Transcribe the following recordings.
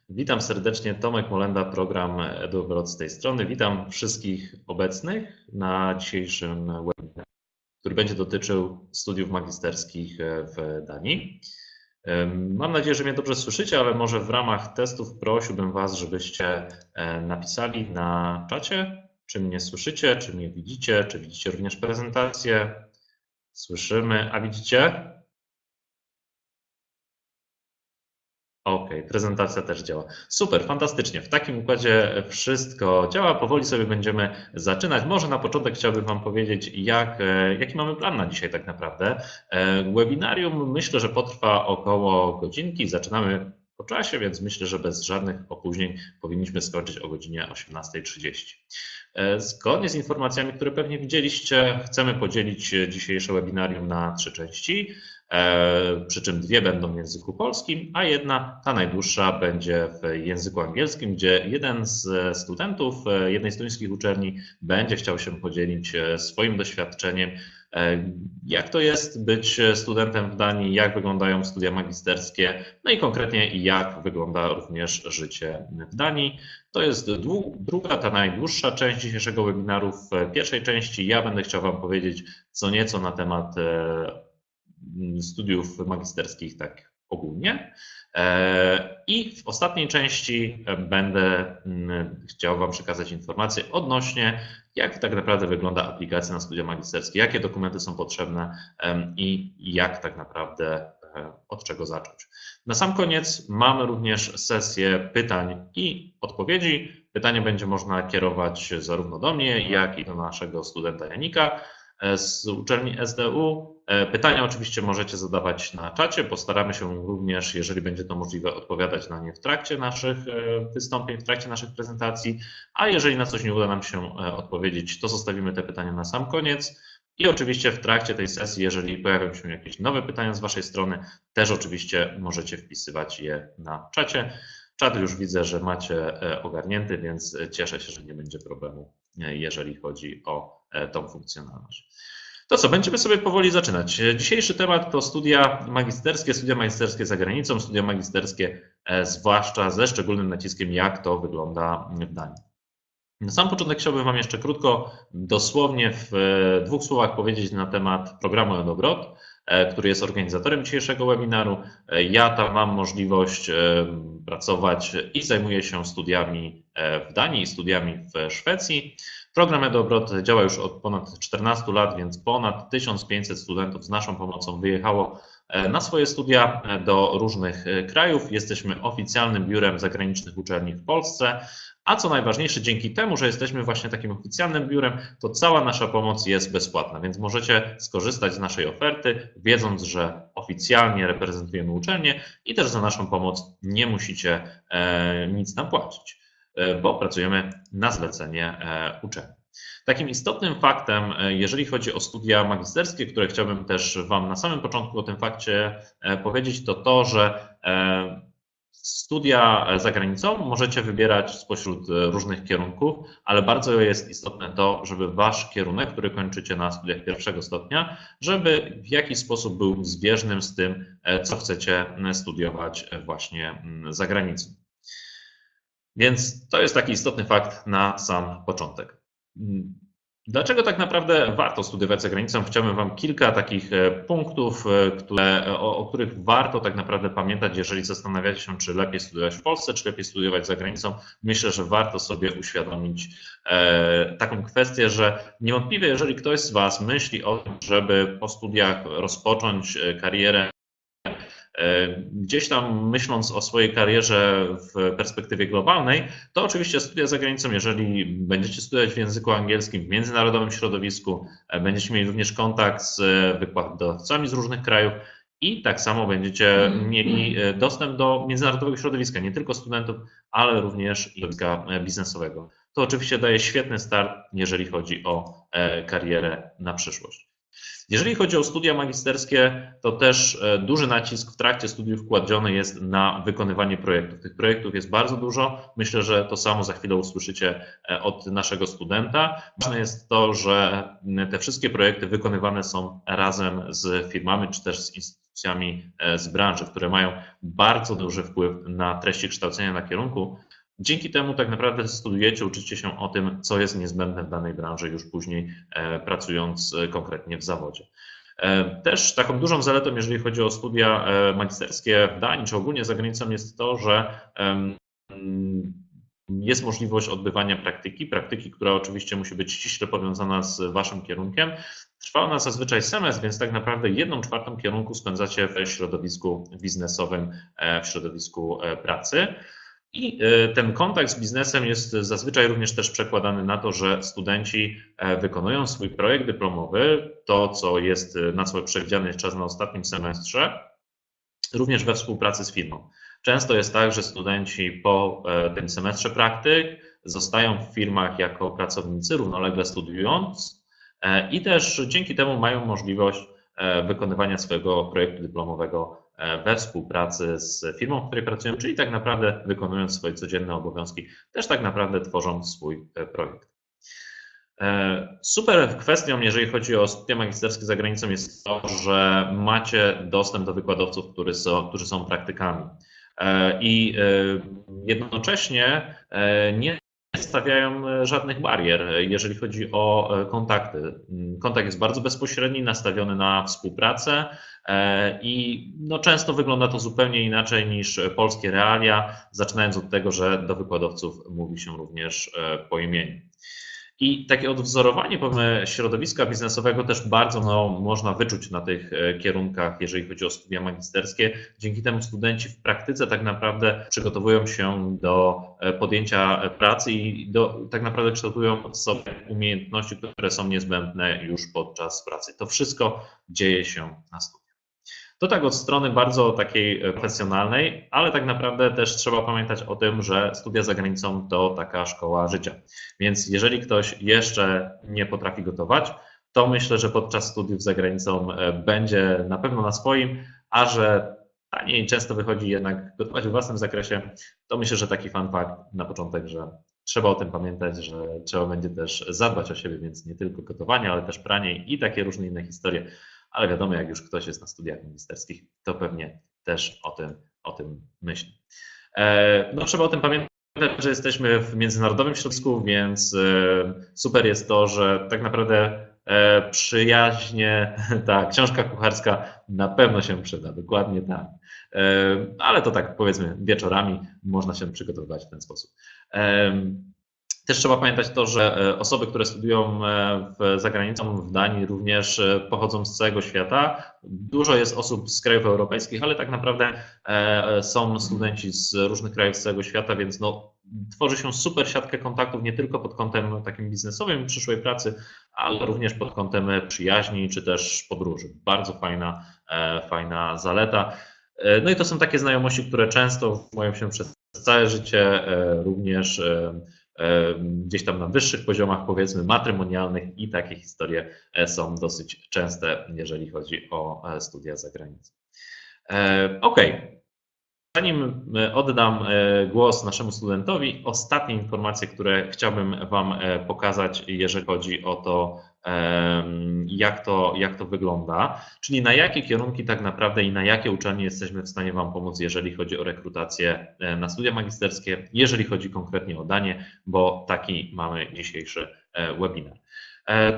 Witam serdecznie, Tomek Molenda, program eduABROAD z tej strony. Witam wszystkich obecnych na dzisiejszym webinarze, który będzie dotyczył studiów magisterskich w Danii. Mam nadzieję, że mnie dobrze słyszycie, ale może w ramach testów prosiłbym Was, żebyście napisali na czacie, czy mnie słyszycie, czy mnie widzicie, czy widzicie również prezentację. Słyszymy, a widzicie? OK, prezentacja też działa. Super, fantastycznie. W takim układzie wszystko działa. Powoli sobie będziemy zaczynać. Może na początek chciałbym Wam powiedzieć, jaki mamy plan na dzisiaj tak naprawdę. Webinarium myślę, że potrwa około godzinki. Zaczynamy po czasie, więc myślę, że bez żadnych opóźnień powinniśmy skończyć o godzinie 18:30. Zgodnie z informacjami, które pewnie widzieliście, chcemy podzielić dzisiejsze webinarium na 3 części. Przy czym 2 będą w języku polskim, a jedna, ta najdłuższa, będzie w języku angielskim, gdzie jeden z studentów jednej z duńskich uczelni będzie chciał się podzielić swoim doświadczeniem, jak to jest być studentem w Danii, jak wyglądają studia magisterskie, no i konkretnie jak wygląda również życie w Danii. To jest druga, ta najdłuższa część dzisiejszego webinaru. W pierwszej części ja będę chciał Wam powiedzieć co nieco na temat studiów magisterskich tak ogólnie. I w ostatniej części będę chciał Wam przekazać informacje odnośnie, jak tak naprawdę wygląda aplikacja na studia magisterskie, jakie dokumenty są potrzebne i jak tak naprawdę od czego zacząć. Na sam koniec mamy również sesję pytań i odpowiedzi. Pytanie będzie można kierować zarówno do mnie, jak i do naszego studenta Janika z uczelni SDU. Pytania oczywiście możecie zadawać na czacie. Postaramy się również, jeżeli będzie to możliwe, odpowiadać na nie w trakcie naszych wystąpień, w trakcie naszych prezentacji, a jeżeli na coś nie uda nam się odpowiedzieć, to zostawimy te pytania na sam koniec. I oczywiście w trakcie tej sesji, jeżeli pojawią się jakieś nowe pytania z Waszej strony, też oczywiście możecie wpisywać je na czacie. Czat już widzę, że macie ogarnięty, więc cieszę się, że nie będzie problemu, jeżeli chodzi o tą funkcjonalność. To co, będziemy sobie powoli zaczynać. Dzisiejszy temat to studia magisterskie za granicą, studia magisterskie, zwłaszcza ze szczególnym naciskiem, jak to wygląda w Danii. Na sam początek chciałbym Wam jeszcze krótko, dosłownie w 2 słowach powiedzieć na temat programu eduABROAD, który jest organizatorem dzisiejszego webinaru. Ja tam mam możliwość pracować i zajmuję się studiami w Danii i studiami w Szwecji. Program eduABROAD działa już od ponad 14 lat, więc ponad 1500 studentów z naszą pomocą wyjechało na swoje studia do różnych krajów. Jesteśmy oficjalnym biurem zagranicznych uczelni w Polsce, a co najważniejsze, dzięki temu, że jesteśmy właśnie takim oficjalnym biurem, to cała nasza pomoc jest bezpłatna, więc możecie skorzystać z naszej oferty, wiedząc, że oficjalnie reprezentujemy uczelnię i też za naszą pomoc nie musicie nic nam płacić, bo pracujemy na zlecenie uczelni. Takim istotnym faktem, jeżeli chodzi o studia magisterskie, które chciałbym też Wam na samym początku o tym fakcie powiedzieć, to to, że studia za granicą możecie wybierać spośród różnych kierunków, ale bardzo jest istotne to, żeby Wasz kierunek, który kończycie na studiach 1. stopnia, żeby w jakiś sposób był zbieżnym z tym, co chcecie studiować właśnie za granicą. Więc to jest taki istotny fakt na sam początek. Dlaczego tak naprawdę warto studiować za granicą? Chciałbym Wam kilka takich punktów, o których warto tak naprawdę pamiętać, jeżeli zastanawiacie się, czy lepiej studiować w Polsce, czy lepiej studiować za granicą. Myślę, że warto sobie uświadomić taką kwestię, że niewątpliwie, jeżeli ktoś z Was myśli o tym, żeby po studiach rozpocząć karierę, gdzieś tam myśląc o swojej karierze w perspektywie globalnej, to oczywiście studia za granicą, jeżeli będziecie studiować w języku angielskim, w międzynarodowym środowisku, będziecie mieli również kontakt z wykładowcami z różnych krajów i tak samo będziecie mieli dostęp do międzynarodowego środowiska, nie tylko studentów, ale również środowiska biznesowego. To oczywiście daje świetny start, jeżeli chodzi o karierę na przyszłość. Jeżeli chodzi o studia magisterskie, to też duży nacisk w trakcie studiów kładziony jest na wykonywanie projektów. Tych projektów jest bardzo dużo. Myślę, że to samo za chwilę usłyszycie od naszego studenta. Ważne jest to, że te wszystkie projekty wykonywane są razem z firmami czy też z instytucjami z branży, które mają bardzo duży wpływ na treści kształcenia na kierunku. Dzięki temu tak naprawdę studiujecie, uczycie się o tym, co jest niezbędne w danej branży już później pracując konkretnie w zawodzie. Też taką dużą zaletą, jeżeli chodzi o studia magisterskie w Danii czy ogólnie za granicą jest to, że jest możliwość odbywania praktyki, która oczywiście musi być ściśle powiązana z waszym kierunkiem. Trwa ona zazwyczaj semestr, więc tak naprawdę 1/4 kierunku spędzacie w środowisku biznesowym, w środowisku pracy. I ten kontakt z biznesem jest zazwyczaj również też przekładany na to, że studenci wykonują swój projekt dyplomowy, to co jest, na co przewidziany jest czas na ostatnim semestrze, również we współpracy z firmą. Często jest tak, że studenci po tym semestrze praktyk zostają w firmach jako pracownicy, równolegle studiując i też dzięki temu mają możliwość wykonywania swojego projektu dyplomowego we współpracy z firmą, w której pracują, czyli tak naprawdę wykonując swoje codzienne obowiązki, też tak naprawdę tworzą swój projekt. Super kwestią, jeżeli chodzi o studia magisterskie za granicą, jest to, że macie dostęp do wykładowców, którzy są praktykami. I jednocześnie nie stawiają żadnych barier, jeżeli chodzi o kontakty. Kontakt jest bardzo bezpośredni, nastawiony na współpracę i no często wygląda to zupełnie inaczej niż polskie realia, zaczynając od tego, że do wykładowców mówi się również po imieniu. I takie odwzorowanie powiedzmy środowiska biznesowego też bardzo można wyczuć na tych kierunkach, jeżeli chodzi o studia magisterskie. Dzięki temu studenci w praktyce tak naprawdę przygotowują się do podjęcia pracy i tak naprawdę kształtują sobie umiejętności, które są niezbędne już podczas pracy. To wszystko dzieje się na studiach. To tak od strony bardzo takiej profesjonalnej, ale tak naprawdę też trzeba pamiętać o tym, że studia za granicą to taka szkoła życia. Więc jeżeli ktoś jeszcze nie potrafi gotować, to myślę, że podczas studiów za granicą będzie na pewno na swoim, a że taniej często wychodzi jednak gotować w własnym zakresie, to myślę, że taki fun fact na początek, że trzeba o tym pamiętać, że trzeba będzie też zadbać o siebie, więc nie tylko gotowanie, ale też pranie i takie różne inne historie. Ale wiadomo, jak już ktoś jest na studiach magisterskich, to pewnie też o tym myśli. No, trzeba o tym pamiętać, że jesteśmy w międzynarodowym środowisku, więc super jest to, że tak naprawdę przyjaźnie, ta książka kucharska na pewno się przyda, dokładnie tak. Ale to tak powiedzmy wieczorami można się przygotowywać w ten sposób. Też trzeba pamiętać to, że osoby, które studiują za granicą w Danii również pochodzą z całego świata. Dużo jest osób z krajów europejskich, ale tak naprawdę są studenci z różnych krajów z całego świata, więc no, tworzy się super siatkę kontaktów nie tylko pod kątem takim biznesowym przyszłej pracy, ale również pod kątem przyjaźni czy też podróży. Bardzo fajna zaleta. No i to są takie znajomości, które często formują się przez całe życie, również gdzieś tam na wyższych poziomach, powiedzmy matrymonialnych i takie historie są dosyć częste, jeżeli chodzi o studia za granicą. Ok. Zanim oddam głos naszemu studentowi, ostatnie informacje, które chciałbym Wam pokazać, jeżeli chodzi o to, jak to wygląda, czyli na jakie kierunki tak naprawdę i na jakie uczelnie jesteśmy w stanie Wam pomóc, jeżeli chodzi o rekrutację na studia magisterskie, jeżeli chodzi konkretnie o Danię, bo taki mamy dzisiejszy webinar.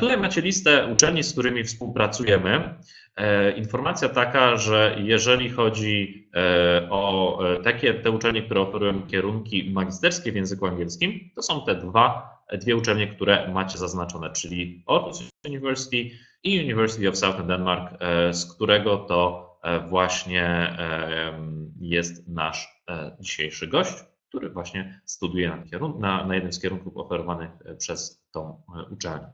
Tutaj macie listę uczelni, z którymi współpracujemy. Informacja taka, że jeżeli chodzi o te uczelnie, które oferują kierunki magisterskie w języku angielskim, to są te dwie uczelnie, które macie zaznaczone, czyli Aarhus University i University of Southern Denmark, z którego to właśnie jest nasz dzisiejszy gość, który właśnie studiuje na jednym z kierunków oferowanych przez tą uczelnię.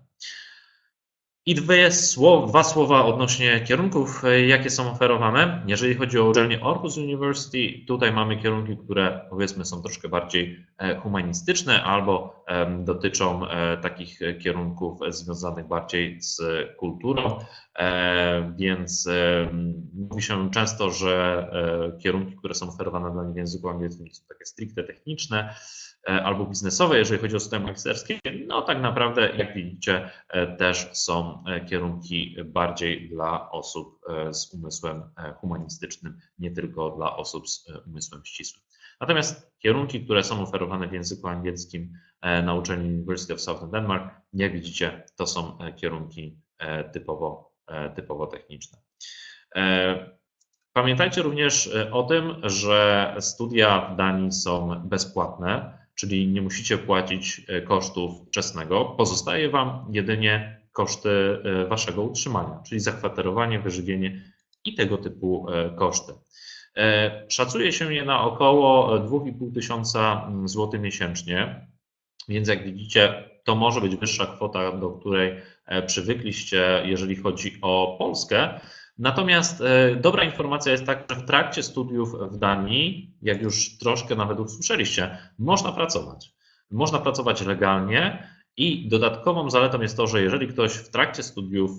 I dwa słowa odnośnie kierunków, jakie są oferowane. Jeżeli chodzi o uczelnię Aarhus University, tutaj mamy kierunki, które powiedzmy są troszkę bardziej humanistyczne albo dotyczą takich kierunków związanych bardziej z kulturą, więc mówi się często, że kierunki, które są oferowane dla mnie w języku angielskim są takie stricte techniczne albo biznesowe, jeżeli chodzi o studia magisterskie, no tak naprawdę, jak widzicie, też są kierunki bardziej dla osób z umysłem humanistycznym, nie tylko dla osób z umysłem ścisłym. Natomiast kierunki, które są oferowane w języku angielskim na uczelni University of Southern Denmark, jak widzicie, to są kierunki typowo techniczne. Pamiętajcie również o tym, że studia w Danii są bezpłatne, czyli nie musicie płacić kosztów wczesnego. Pozostaje Wam jedynie koszty Waszego utrzymania, czyli zakwaterowanie, wyżywienie i tego typu koszty. Szacuje się je na około 2500 zł miesięcznie, więc jak widzicie, to może być wyższa kwota, do której przywykliście, jeżeli chodzi o Polskę. Natomiast dobra informacja jest taka, że w trakcie studiów w Danii, jak już troszkę nawet usłyszeliście, można pracować. Można pracować legalnie i dodatkową zaletą jest to, że jeżeli ktoś w trakcie studiów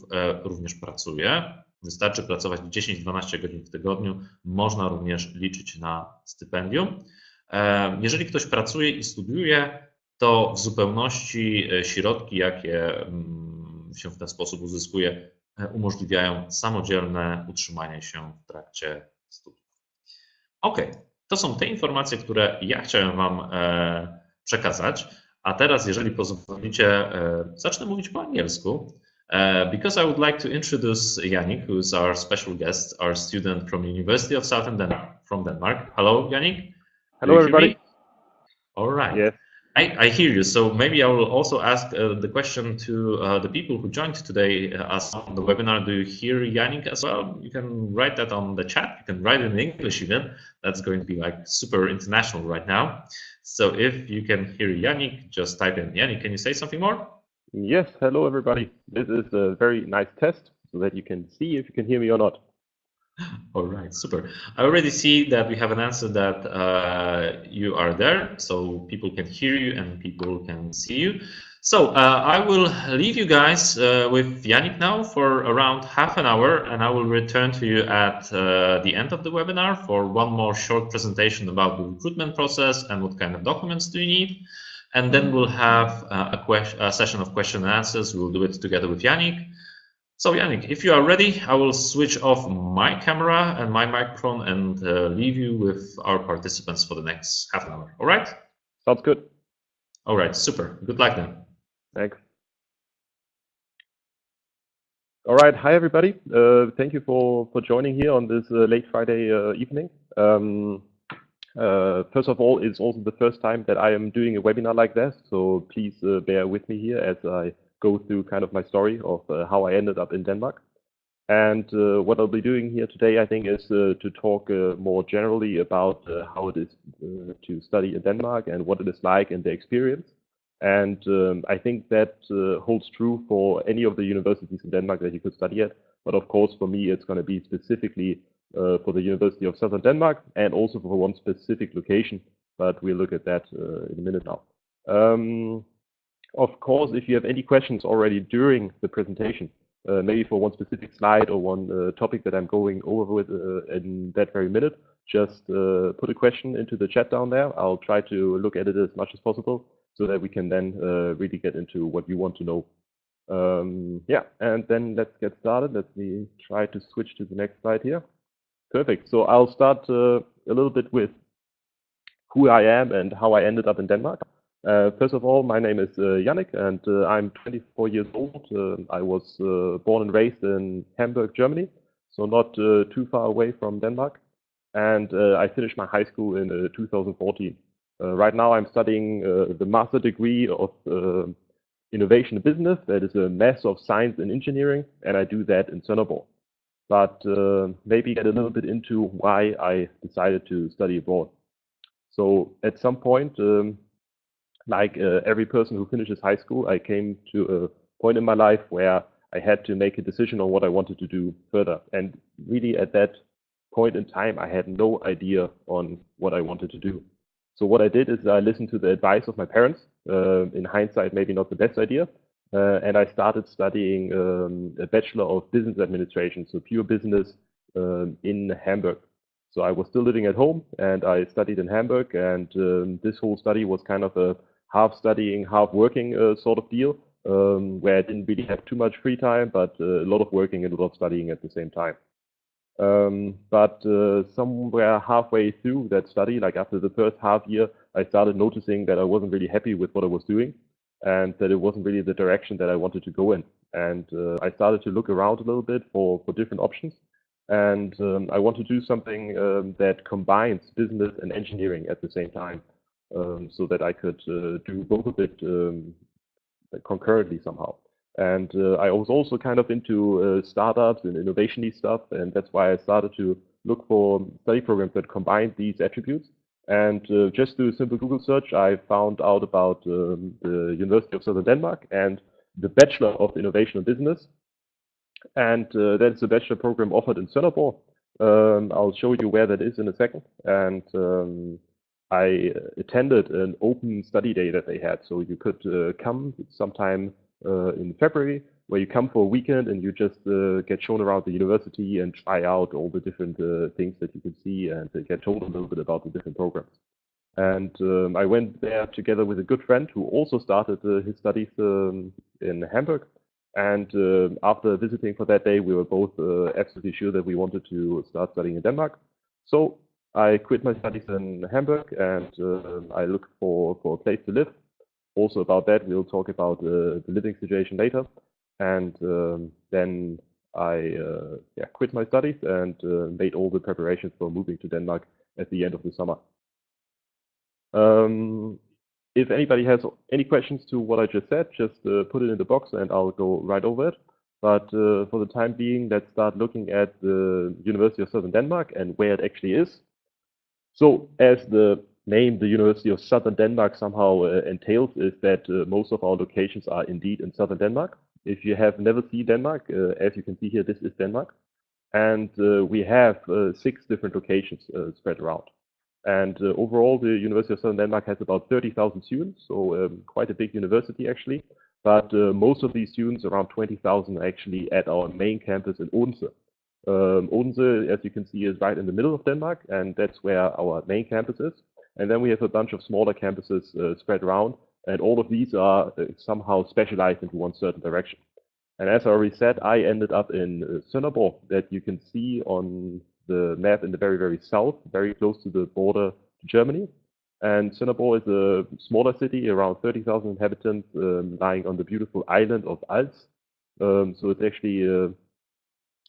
również pracuje, wystarczy pracować 10-12 godzin w tygodniu, można również liczyć na stypendium. Jeżeli ktoś pracuje i studiuje, to w zupełności środki, jakie się w ten sposób uzyskuje, umożliwiają samodzielne utrzymanie się w trakcie studiów. Ok, to są te informacje, które ja chciałem Wam przekazać, a teraz, jeżeli pozwolicie, zacznę mówić po angielsku. Because I would like to introduce Yannick, who is our special guest, our student from University of Southern Denmark. Hello, Yannick. Hello, everybody. All right. Yes. I hear you. So maybe I will also ask the question to the people who joined today on the webinar. Do you hear Yannick as well? You can write that on the chat. You can write it in English even. That's going to be like super international right now. So if you can hear Yannick, just type in Yannick. Can you say something more? Yes. Hello, everybody. This is a very nice test so that you can see if you can hear me or not. All right, super. I already see that we have an answer that you are there, so people can hear you and people can see you. So I will leave you guys with Yannick now for around half an hour, and I will return to you at the end of the webinar for one more short presentation about the recruitment process and what kind of documents do you need. And then we'll have a session of question and answers. We'll do it together with Yannick. So Yannick, if you are ready, I will switch off my camera and my microphone and leave you with our participants for the next half an hour. All right? Sounds good. All right, super. Good luck then. Thanks. All right. Hi, everybody. Thank you for joining here on this late Friday evening. First of all, it's also the first time that I am doing a webinar like this, so please bear with me here as I go through kind of my story of how I ended up in Denmark. And what I'll be doing here today, I think, is to talk more generally about how it is to study in Denmark and what it is like in the experience. And I think that holds true for any of the universities in Denmark that you could study at. But of course, for me, it's going to be specifically for the University of Southern Denmark and also for one specific location. But we'll look at that in a minute now. Of course, if you have any questions already during the presentation, maybe for one specific slide or one topic that I'm going over with in that very minute, just put a question into the chat down there. I'll try to look at it as much as possible so that we can then really get into what you want to know. Yeah, and then let's get started. Let me try to switch to the next slide here. Perfect. So I'll start a little bit with who I am and how I ended up in Denmark. First of all, my name is Yannick, and I'm 24 years old. I was born and raised in Hamburg, Germany, so not too far away from Denmark. And I finished my high school in 2014. Right now, I'm studying the master degree of innovation and business. That is a Master of Science in Engineering, and I do that in Sønderborg. But maybe get a little bit into why I decided to study abroad. So at some point, like every person who finishes high school, I came to a point in my life where I had to make a decision on what I wanted to do further. And really at that point in time, I had no idea on what I wanted to do. So what I did is I listened to the advice of my parents. In hindsight, maybe not the best idea. And I started studying a Bachelor of Business Administration, so pure business in Hamburg. So I was still living at home and I studied in Hamburg, and this whole study was kind of a half studying, half working sort of deal, where I didn't really have too much free time, but a lot of working and a lot of studying at the same time. But somewhere halfway through that study, like after the first half year, I started noticing that I wasn't really happy with what I was doing and that it wasn't really the direction that I wanted to go in. And I started to look around a little bit for different options. And I want to do something that combines business and engineering at the same time, so that I could do both of it concurrently somehow. And I was also kind of into startups and innovation-y stuff, and that's why I started to look for study programs that combined these attributes. And just through a simple Google search, I found out about the University of Southern Denmark and the Bachelor of Innovation and Business. And that's a bachelor program offered in Sønderborg. I'll show you where that is in a second. And I attended an open study day that they had. So you could come sometime in February, where you come for a weekend and you just get shown around the university and try out all the different things that you can see and get told a little bit about the different programs. And I went there together with a good friend who also started his studies in Hamburg. And after visiting for that day, we were both absolutely sure that we wanted to start studying in Denmark. So I quit my studies in Hamburg and I looked for a place to live. Also about that, we'll talk about the living situation later. And then I quit my studies and made all the preparations for moving to Denmark at the end of the summer. If anybody has any questions to what I just said, just put it in the box and I'll go right over it. But for the time being, let's start looking at the University of Southern Denmark and where it actually is. So as the name, the University of Southern Denmark somehow entails, is that most of our locations are indeed in Southern Denmark. If you have never seen Denmark, as you can see here, this is Denmark. And we have 6 different locations spread around. And overall, the University of Southern Denmark has about 30,000 students, so quite a big university actually. But most of these students, around 20,000, are actually at our main campus in Odense. Odense, as you can see, is right in the middle of Denmark, and that's where our main campus is. And then we have a bunch of smaller campuses spread around, and all of these are somehow specialized into one certain direction. And as I already said, I ended up in Sønderborg, that you can see on the map in the very, very south, very close to the border to Germany. And Sønderborg is a smaller city, around 30,000 inhabitants, lying on the beautiful island of Als. So it's actually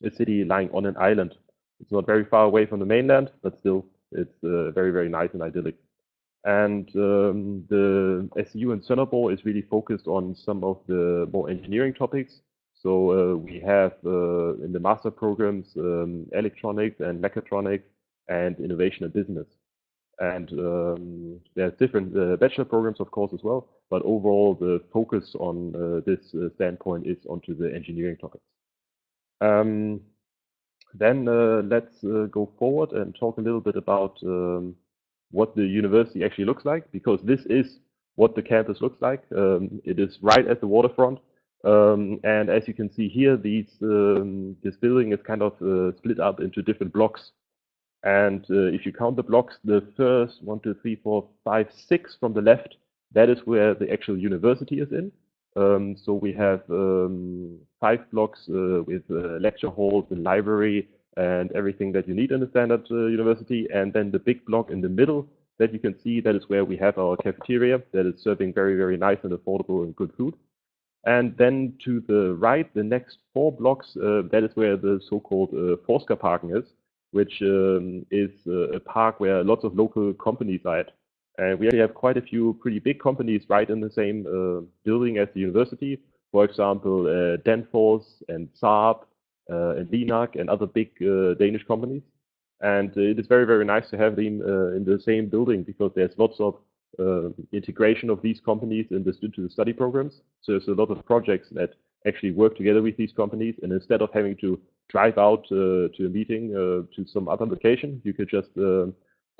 a city lying on an island. It's not very far away from the mainland, but still, it's very, very nice and idyllic. And the SDU in Sønderborg is really focused on some of the more engineering topics. So we have in the master programs electronics and mechatronics and innovation and business. And there's different bachelor programs, of course, as well. But overall, the focus on this standpoint is onto the engineering topics. Then let's go forward and talk a little bit about what the university actually looks like, because this is what the campus looks like. It is right at the waterfront. And as you can see here, this building is kind of split up into different blocks. And if you count the blocks, the first 1, 2, 3, 4, 5, 6 from the left, that is where the actual university is in. So we have 5 blocks with lecture halls and library and everything that you need in a standard university. And then the big block in the middle that you can see, that is where we have our cafeteria that is serving very, very nice and affordable and good food. And then to the right, the next 4 blocks, that is where the so-called Forskerparken is, which is a park where lots of local companies are at. And we actually have quite a few pretty big companies right in the same building as the university. For example, Danfoss and Saab and Linak and other big Danish companies. And it is very, very nice to have them in the same building, because there's lots of integration of these companies into the study programs. So there's a lot of projects that actually work together with these companies. And instead of having to drive out to a meeting to some other location, you could just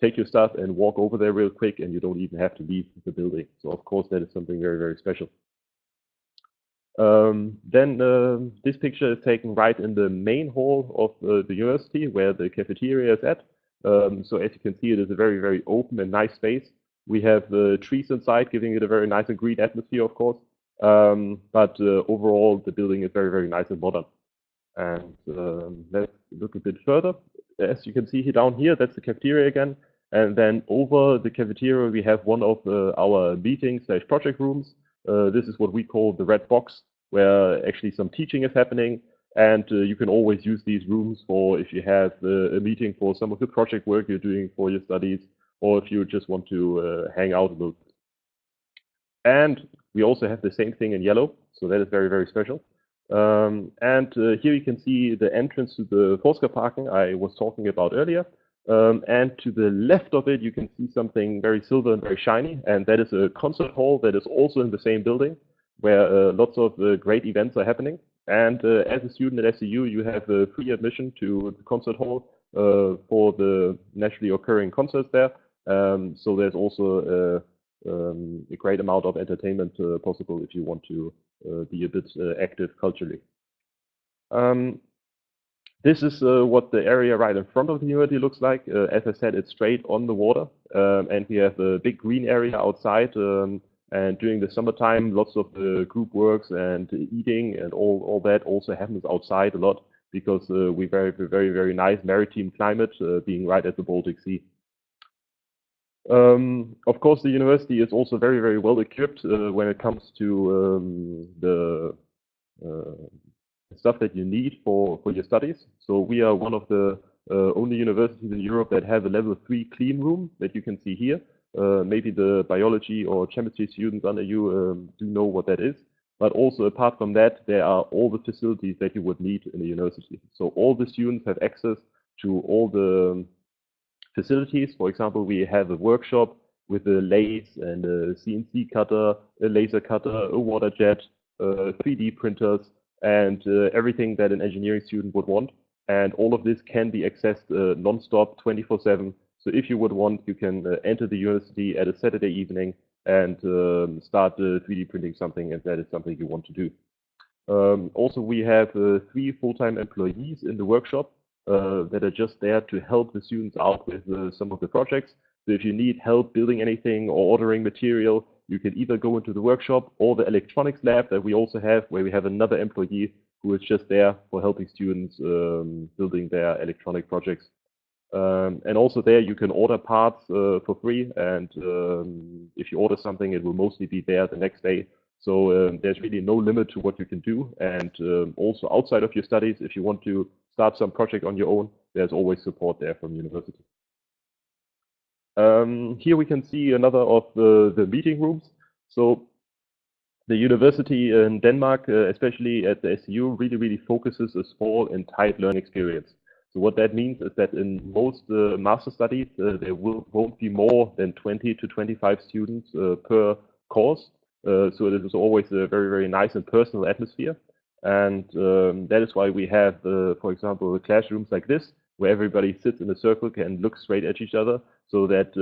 take your stuff and walk over there real quick, and you don't even have to leave the building. So of course that is something very, very special. This picture is taken right in the main hall of the university where the cafeteria is at. So as you can see, it is a very, very open and nice space. We have trees inside, giving it a very nice and green atmosphere, of course. But overall, the building is very, very nice and modern. And let's look a bit further. As you can see here down here, that's the cafeteria again. And then over the cafeteria, we have one of our meeting/project rooms. This is what we call the red box, where actually some teaching is happening. And you can always use these rooms for if you have a meeting for some of the project work you're doing for your studies, or if you just want to hang out a little bit. And we also have the same thing in yellow, so that is very, very special. Here you can see the entrance to the Forskerparken I was talking about earlier. And to the left of it, you can see something very silver and very shiny, and that is a concert hall that is also in the same building, where lots of great events are happening. And as a student at SDU, you have free admission to the concert hall for the naturally occurring concerts there. So there's also a great amount of entertainment possible if you want to be a bit active culturally. This is what the area right in front of the university looks like. As I said, it's straight on the water, and we have a big green area outside. And during the summertime, lots of group works and eating and all that also happens outside a lot, because we very, very, very nice maritime climate, being right at the Baltic Sea. Of course, the university is also very, very well equipped when it comes to the stuff that you need for your studies. So we are one of the only universities in Europe that have a level 3 clean room that you can see here. Maybe the biology or chemistry students under you do know what that is. But also apart from that, there are all the facilities that you would need in a university. So all the students have access to all the facilities. For example, we have a workshop with a lathe and a CNC cutter, a laser cutter, a water jet, 3D printers, and everything that an engineering student would want. And all of this can be accessed non-stop, 24/7. So if you would want, you can enter the university at a Saturday evening and start 3D printing something, if that is something you want to do. Also, we have 3 full-time employees in the workshop that are just there to help the students out with some of the projects. So if you need help building anything or ordering material, you can either go into the workshop or the electronics lab that we also have, where we have another employee who is just there for helping students building their electronic projects. And also there you can order parts for free, and if you order something, it will mostly be there the next day. So there's really no limit to what you can do. And also outside of your studies, if you want to start some project on your own, there's always support there from university. Here we can see another of the meeting rooms. So the university in Denmark, especially at the SDU, really focuses a small and tight learning experience. So what that means is that in most master studies, there won't be more than 20 to 25 students per course. So it is always a very nice and personal atmosphere. And that is why we have, for example, classrooms like this, where everybody sits in a circle and looks straight at each other, so that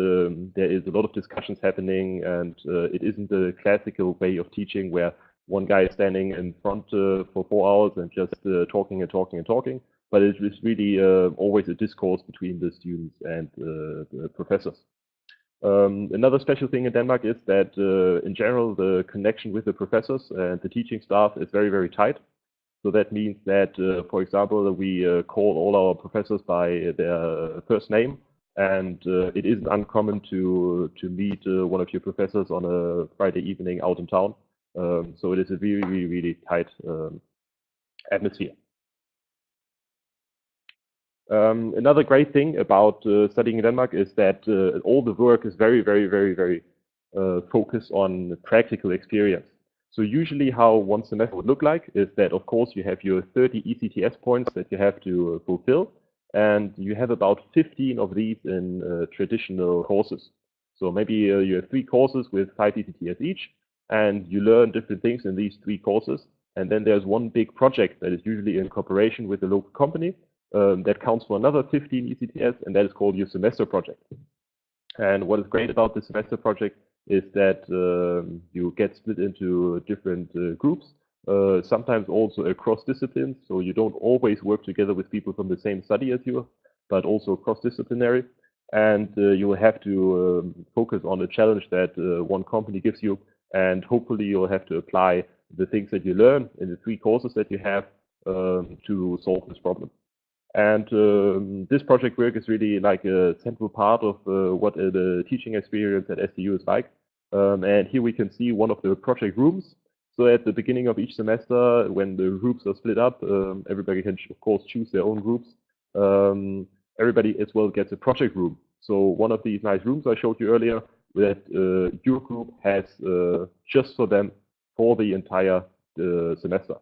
there is a lot of discussions happening, and it isn't the classical way of teaching where one guy is standing in front for 4 hours and just talking and talking. But it is really always a discourse between the students and the professors. Another special thing in Denmark is that in general, the connection with the professors and the teaching staff is very tight. So that means that, for example, we call all our professors by their first name, and it isn't uncommon to meet one of your professors on a Friday evening out in town. So it is a really tight atmosphere. Another great thing about studying in Denmark is that all the work is very focused on practical experience. So usually how one semester would look like is that, of course, you have your 30 ECTS points that you have to fulfill, and you have about 15 of these in traditional courses. So maybe you have 3 courses with 5 ECTS each, and you learn different things in these 3 courses. And then there's one big project that is usually in cooperation with the local company that counts for another 15 ECTS, and that is called your semester project. And what is great about the semester project is that you get split into different groups, sometimes also across disciplines. So you don't always work together with people from the same study as you, but also cross-disciplinary. And you will have to focus on a challenge that one company gives you, and hopefully you'll have to apply the things that you learn in the 3 courses that you have to solve this problem. And this project work is really like a central part of what the teaching experience at SDU is like. And here we can see one of the project rooms. So at the beginning of each semester, when the groups are split up, everybody can, of course, choose their own groups. Everybody as well gets a project room. So one of these nice rooms I showed you earlier, that your group has just for them for the entire semester.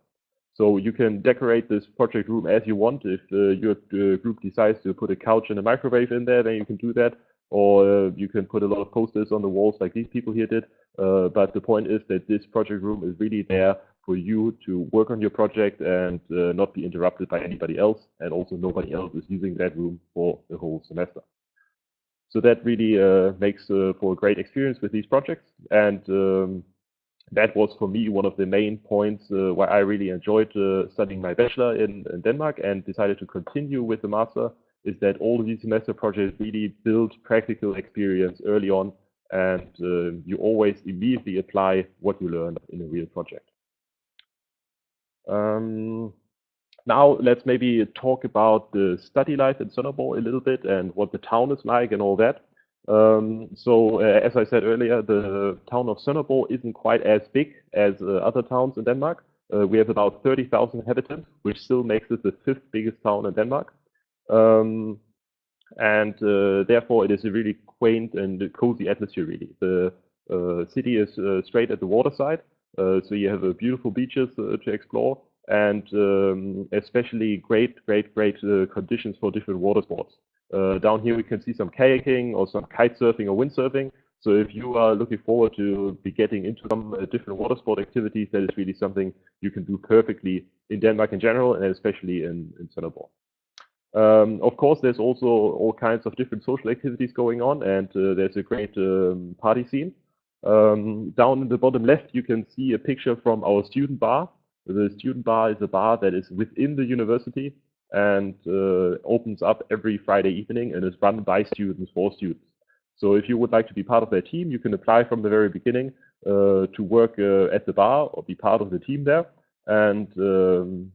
So you can decorate this project room as you want. If your group decides to put a couch and a microwave in there, then you can do that. Or you can put a lot of posters on the walls like these people here did. But the point is that this project room is really there for you to work on your project and not be interrupted by anybody else. And also nobody else is using that room for the whole semester. So that really makes for a great experience with these projects. And that was for me one of the main points why I really enjoyed studying my bachelor in Denmark and decided to continue with the master, is that all of these semester projects really build practical experience early on, and you always immediately apply what you learned in a real project. Now let's maybe talk about the study life in Sønderborg a little bit and what the town is like and all that. As I said earlier, the town of Sønderborg isn't quite as big as other towns in Denmark. We have about 30,000 inhabitants, which still makes it the 5th biggest town in Denmark. Therefore it is a really quaint and cozy atmosphere really. The city is straight at the waterside, so you have beautiful beaches to explore, and especially great conditions for different water sports. Down here we can see some kayaking or some kite surfing or windsurfing. So if you are looking forward to be getting into some different water sport activities, that is really something you can do perfectly in Denmark in general, and especially in Sønderborg. Of course, there's also all kinds of different social activities going on, and there's a great party scene. Down in the bottom left, you can see a picture from our student bar. The student bar is a bar that is within the university and opens up every Friday evening and is run by students for students. So if you would like to be part of their team, you can apply from the very beginning to work at the bar or be part of the team there. And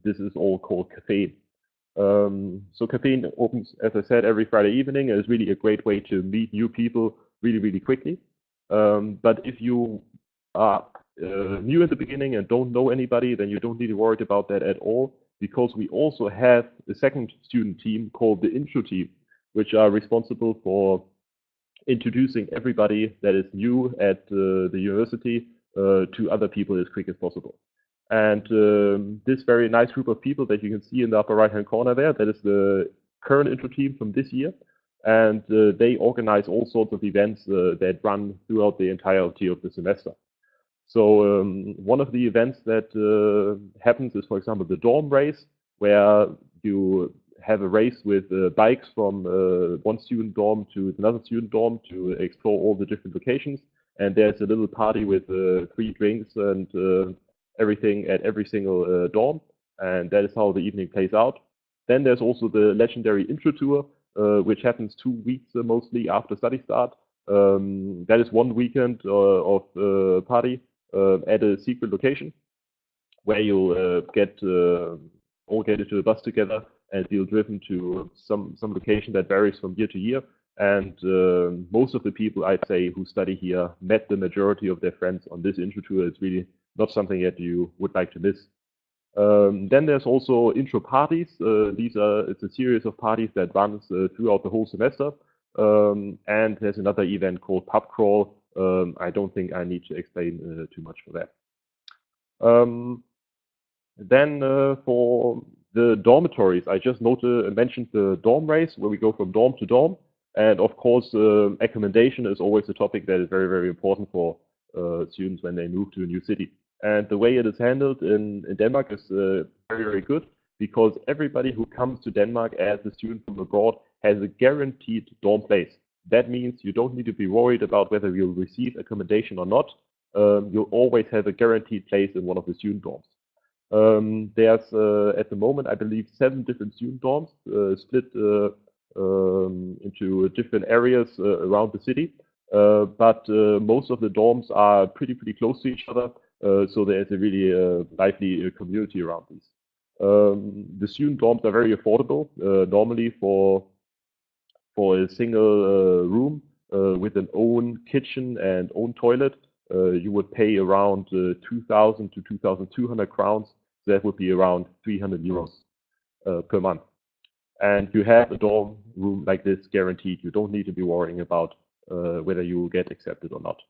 this is all called Café. So Café opens, as I said, every Friday evening, and is really a great way to meet new people really quickly. But if you are new at the beginning and don't know anybody, then you don't need to worry about that at all, because we also have a second student team called the intro team, which are responsible for introducing everybody that is new at the university to other people as quick as possible. And this very nice group of people that you can see in the upper right hand corner there, that is the current intro team from this year. And they organize all sorts of events that run throughout the entirety of the semester. So one of the events that happens is, for example, the dorm race, where you have a race with bikes from one student dorm to another student dorm to explore all the different locations. And there's a little party with free drinks and everything at every single dorm. And that is how the evening plays out. Then there's also the legendary intro tour, which happens 2 weeks mostly after study start. That is 1 weekend of party at a secret location, where you'll all get into a bus together and feel driven to some location that varies from year to year. And most of the people, I'd say, who study here met the majority of their friends on this intro tour. It's really not something that you would like to miss. Then there's also intro parties. It's a series of parties that runs throughout the whole semester. And there's another event called pub crawl. I don't think I need to explain too much for that. Then for the dormitories, I just mentioned the dorm race, where we go from dorm to dorm. And of course, accommodation is always a topic that is very important for students when they move to a new city. And the way it is handled in Denmark is very, very good, because everybody who comes to Denmark as a student from abroad has a guaranteed dorm place. That means you don't need to be worried about whether you'll receive accommodation or not. You'll always have a guaranteed place in one of the student dorms. There's at the moment, I believe, 7 different student dorms split into different areas around the city. But most of the dorms are pretty close to each other, so there's a really lively community around these. The student dorms are very affordable. Normally for a single room with an own kitchen and own toilet, you would pay around 2,000 to 2,200 crowns. So that would be around 300 euros per month. And you have a dorm room like this guaranteed. You don't need to be worrying about whether you will get accepted or not.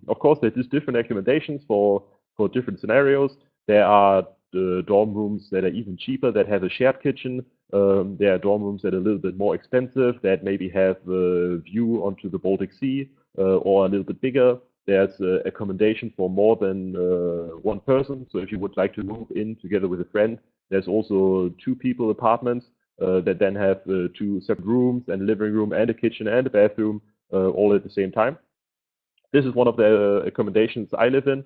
Of course, there's different accommodations for different scenarios. There are dorm rooms that are even cheaper, that have a shared kitchen. There are dorm rooms that are a little bit more expensive, that maybe have a view onto the Baltic Sea or a little bit bigger. There's accommodation for more than one person. So if you would like to move in together with a friend, there's also 2 people apartments that then have 2 separate rooms and a living room and a kitchen and a bathroom all at the same time. This is one of the accommodations I live in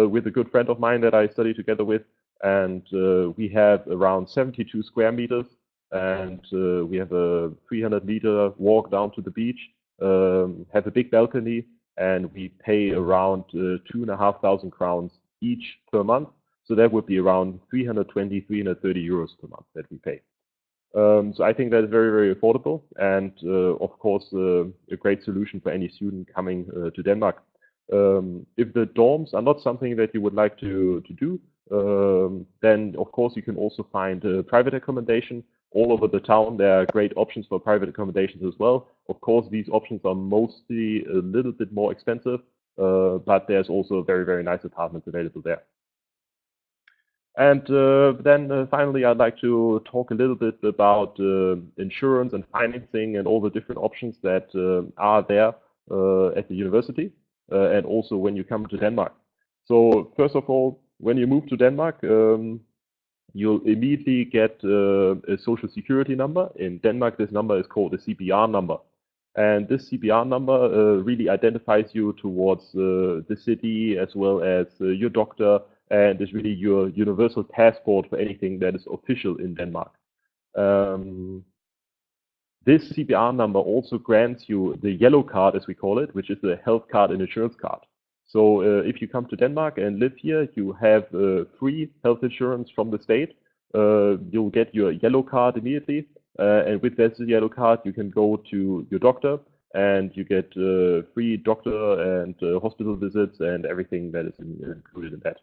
with a good friend of mine that I study together with. And we have around 72 square meters, and we have a 300-meter walk down to the beach, have a big balcony, and we pay around 2,500 crowns each per month. So that would be around 320, 330 euros per month that we pay. So I think that is very, very affordable, and of course a great solution for any student coming to Denmark. If the dorms are not something that you would like to do, then of course you can also find private accommodation. All over the town there are great options for private accommodations as well. Of course these options are mostly a little bit more expensive, but there's also very, very nice apartments available there. And then finally, I'd like to talk a little bit about insurance and financing and all the different options that are there at the university and also when you come to Denmark. So first of all, when you move to Denmark, you'll immediately get a social security number. In Denmark, this number is called a CPR number. And this CPR number really identifies you towards the city as well as your doctor, and is really your universal passport for anything that is official in Denmark. This CPR number also grants you the yellow card, as we call it, which is the health card and insurance card. So if you come to Denmark and live here, you have free health insurance from the state. You'll get your yellow card immediately, and with that yellow card, you can go to your doctor, and you get free doctor and hospital visits and everything that is included in that.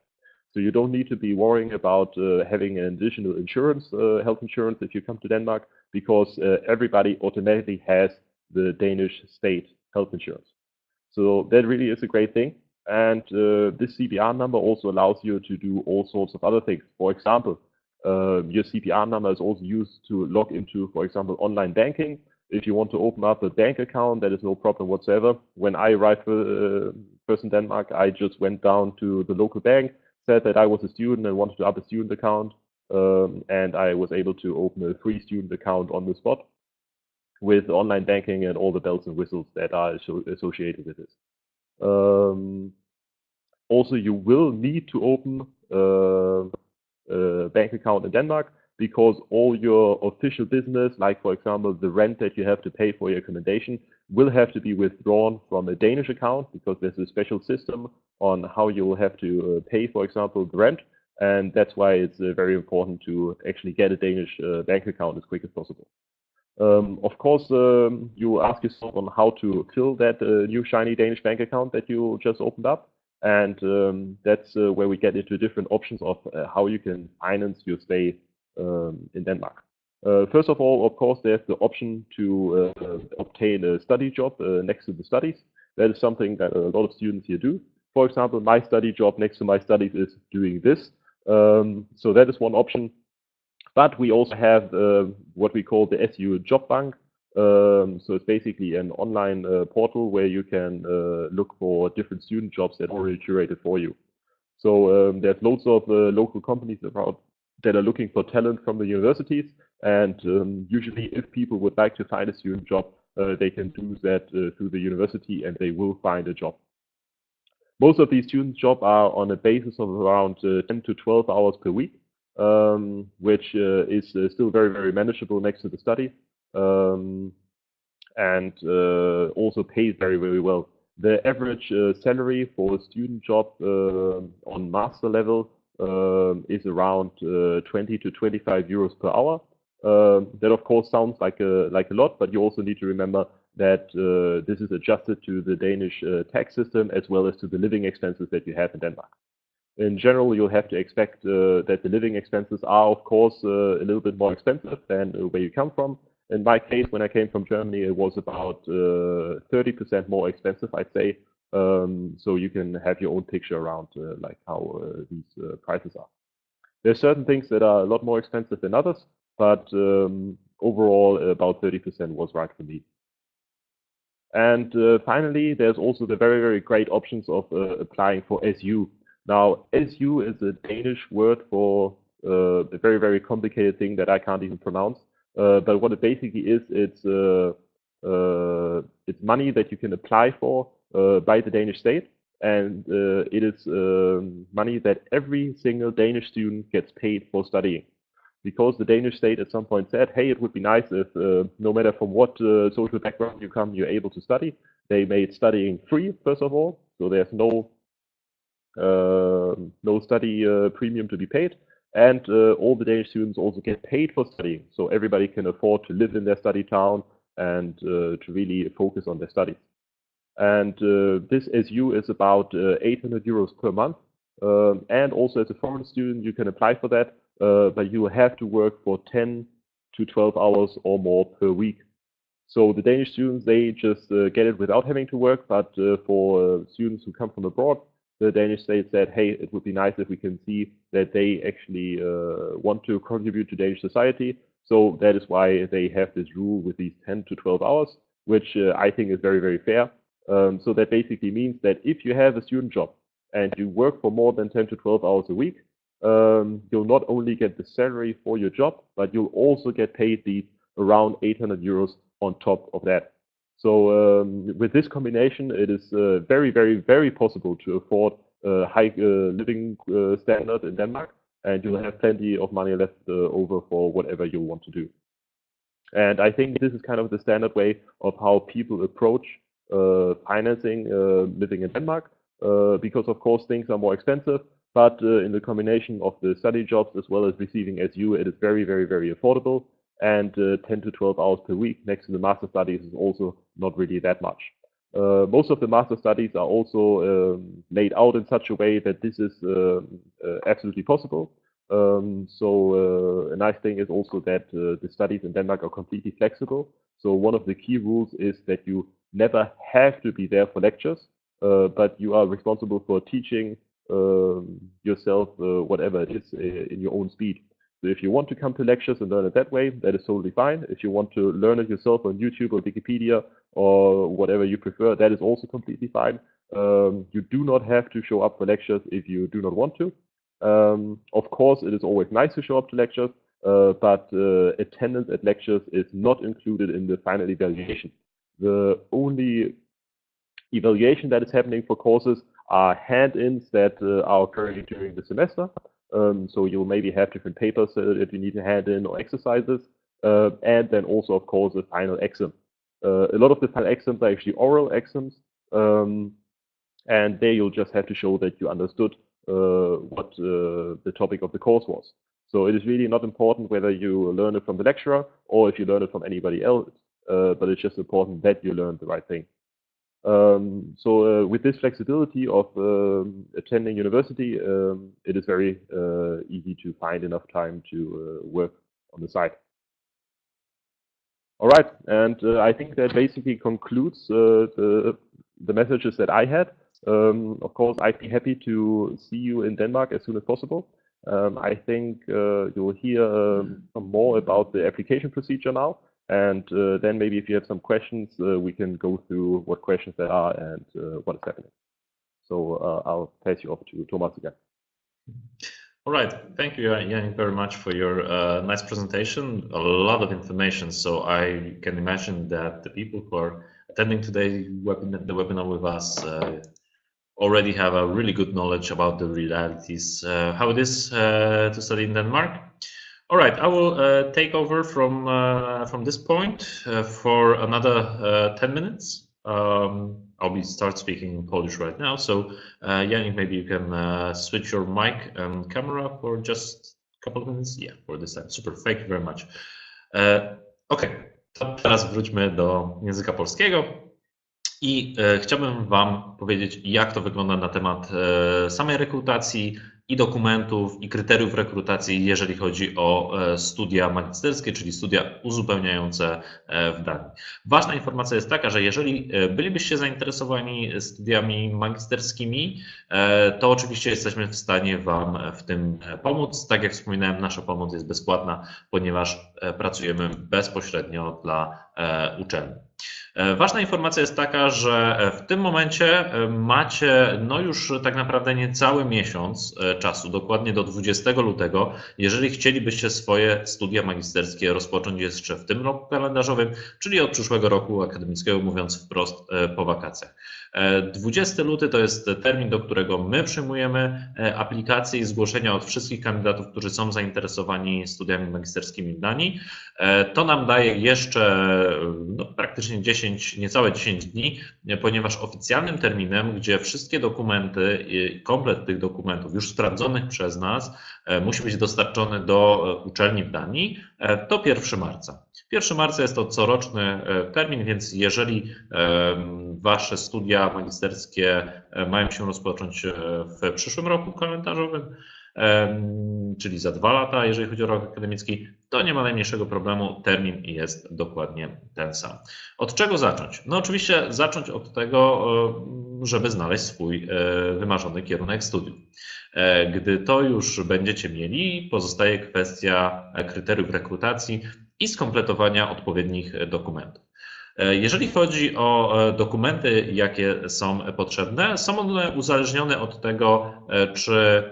So you don't need to be worrying about having an additional insurance, health insurance, if you come to Denmark, because everybody automatically has the Danish state health insurance. So that really is a great thing. And this CPR number also allows you to do all sorts of other things. For example, your CPR number is also used to log into, for example, online banking. If you want to open up a bank account, that is no problem whatsoever. When I arrived first in Denmark, I just went down to the local bank, said that I was a student and wanted to up a student account, and I was able to open a free student account on the spot with online banking and all the bells and whistles that are associated with this. Also, you will need to open a bank account in Denmark, because all your official business, like for example the rent that you have to pay for your accommodation, will have to be withdrawn from a Danish account, because there's a special system on how you will have to pay, for example, the rent, and that's why it's very important to actually get a Danish bank account as quick as possible. Of course, you ask yourself on how to fill that new shiny Danish bank account that you just opened up, and that's where we get into different options of how you can finance your stay in Denmark. First of all, of course, there's the option to obtain a study job next to the studies. That is something that a lot of students here do. For example, my study job next to my studies is doing this. So that is one option. But we also have what we call the SDU job bank. So it's basically an online portal where you can look for different student jobs that are already curated for you. So there's loads of local companies that are looking for talent from the universities, and usually if people would like to find a student job, they can do that through the university, and they will find a job. Most of these student jobs are on a basis of around 10 to 12 hours per week, which is still very, very manageable next to the study, and also pays very, very well. The average salary for a student job on master level is around 20 to 25 euros per hour. That of course sounds like a lot, but you also need to remember that this is adjusted to the Danish tax system as well as to the living expenses that you have in Denmark. In general, you'll have to expect that the living expenses are of course a little bit more expensive than where you come from. In my case, when I came from Germany, it was about 30% more expensive, I'd say. So you can have your own picture around like how these prices are. There's certain things that are a lot more expensive than others, but overall about 30% was right for me. And finally, there's also the very, very great options of applying for SU. Now, SU is a Danish word for a very, very complicated thing that I can't even pronounce. But what it basically is, it's money that you can apply for by the Danish state, and it is money that every single Danish student gets paid for studying. Because the Danish state at some point said, hey, it would be nice if no matter from what social background you come, you're able to study. They made studying free, first of all, so there's no study premium to be paid. And all the Danish students also get paid for studying, so everybody can afford to live in their study town and to really focus on their studies. And this SU is about 800 euros per month. And also as a foreign student, you can apply for that, but you have to work for 10 to 12 hours or more per week. So the Danish students, they just get it without having to work, but for students who come from abroad, the Danish state said, hey, it would be nice if we can see that they actually want to contribute to Danish society. So that is why they have this rule with these 10 to 12 hours, which I think is very, very fair. So that basically means that if you have a student job and you work for more than 10 to 12 hours a week, you'll not only get the salary for your job, but you'll also get paid the around 800 euros on top of that. So with this combination, it is very, very, very possible to afford a high living standard in Denmark, and you'll have plenty of money left over for whatever you want to do. And I think this is kind of the standard way of how people approach financing living in Denmark, because of course things are more expensive, but in the combination of the study jobs as well as receiving SU, it is very, very, very affordable. And 10 to 12 hours per week next to the master studies is also not really that much. Most of the master studies are also laid out in such a way that this is absolutely possible. So a nice thing is also that the studies in Denmark are completely flexible. So one of the key rules is that you never have to be there for lectures, but you are responsible for teaching yourself whatever it is in your own speed. So if you want to come to lectures and learn it that way, that is totally fine. If you want to learn it yourself on YouTube or Wikipedia or whatever you prefer, that is also completely fine. You do not have to show up for lectures if you do not want to. Of course, it is always nice to show up to lectures, but attendance at lectures is not included in the final evaluation. The only evaluation that is happening for courses are hand-ins that are occurring during the semester. So you'll maybe have different papers that you need to hand in or exercises, and then also, of course, the final exam. A lot of the final exams are actually oral exams, and there you'll just have to show that you understood what the topic of the course was. So it is really not important whether you learn it from the lecturer or if you learn it from anybody else, but it's just important that you learn the right thing. So with this flexibility of attending university, it is very easy to find enough time to work on the side. All right, and I think that basically concludes the messages that I had. Of course, I'd be happy to see you in Denmark as soon as possible. I think you'll hear some more about the application procedure now. And then maybe if you have some questions, we can go through what questions there are and what is happening. So I'll pass you off to Thomas again. All right, thank you, Yannick, very much for your nice presentation. A lot of information, so I can imagine that the people who are attending today's webinar with us already have a really good knowledge about the realities, how it is to study in Denmark. All right, I will take over from this point for another 10 minutes. I'll start speaking in Polish right now. So, Yannick, maybe you can switch your mic and camera for just a couple of minutes. Yeah, for this time. Super, thank you very much. Okay, to teraz wróćmy do języka polskiego. I chciałbym Wam powiedzieć, jak to wygląda na temat samej rekrutacji i dokumentów i kryteriów rekrutacji, jeżeli chodzi o studia magisterskie, czyli studia uzupełniające w Danii. Ważna informacja jest taka, że jeżeli bylibyście zainteresowani studiami magisterskimi, to oczywiście jesteśmy w stanie Wam w tym pomóc. Tak jak wspominałem, nasza pomoc jest bezpłatna, ponieważ pracujemy bezpośrednio dla uczelni. Ważna informacja jest taka, że w tym momencie macie już tak naprawdę niecały miesiąc czasu, dokładnie do 20 lutego, jeżeli chcielibyście swoje studia magisterskie rozpocząć jeszcze w tym roku kalendarzowym, czyli od przyszłego roku akademickiego, mówiąc wprost, po wakacjach. 20 luty to jest termin, do którego my przyjmujemy aplikacje i zgłoszenia od wszystkich kandydatów, którzy są zainteresowani studiami magisterskimi w Danii. To nam daje jeszcze praktycznie niecałe 10 dni, ponieważ oficjalnym terminem, gdzie wszystkie dokumenty, komplet tych dokumentów już sprawdzonych przez nas musi być dostarczony do uczelni w Danii, to 1 marca. 1 marca jest to coroczny termin, więc jeżeli Wasze studia magisterskie mają się rozpocząć w przyszłym roku kalendarzowym, czyli za 2 lata, jeżeli chodzi o rok akademicki, to nie ma najmniejszego problemu, termin jest dokładnie ten sam. Od czego zacząć? No oczywiście zacząć od tego, żeby znaleźć swój wymarzony kierunek studiów. Gdy to już będziecie mieli, pozostaje kwestia kryteriów rekrutacji i skompletowania odpowiednich dokumentów. Jeżeli chodzi o dokumenty, jakie są potrzebne, są one uzależnione od tego, czy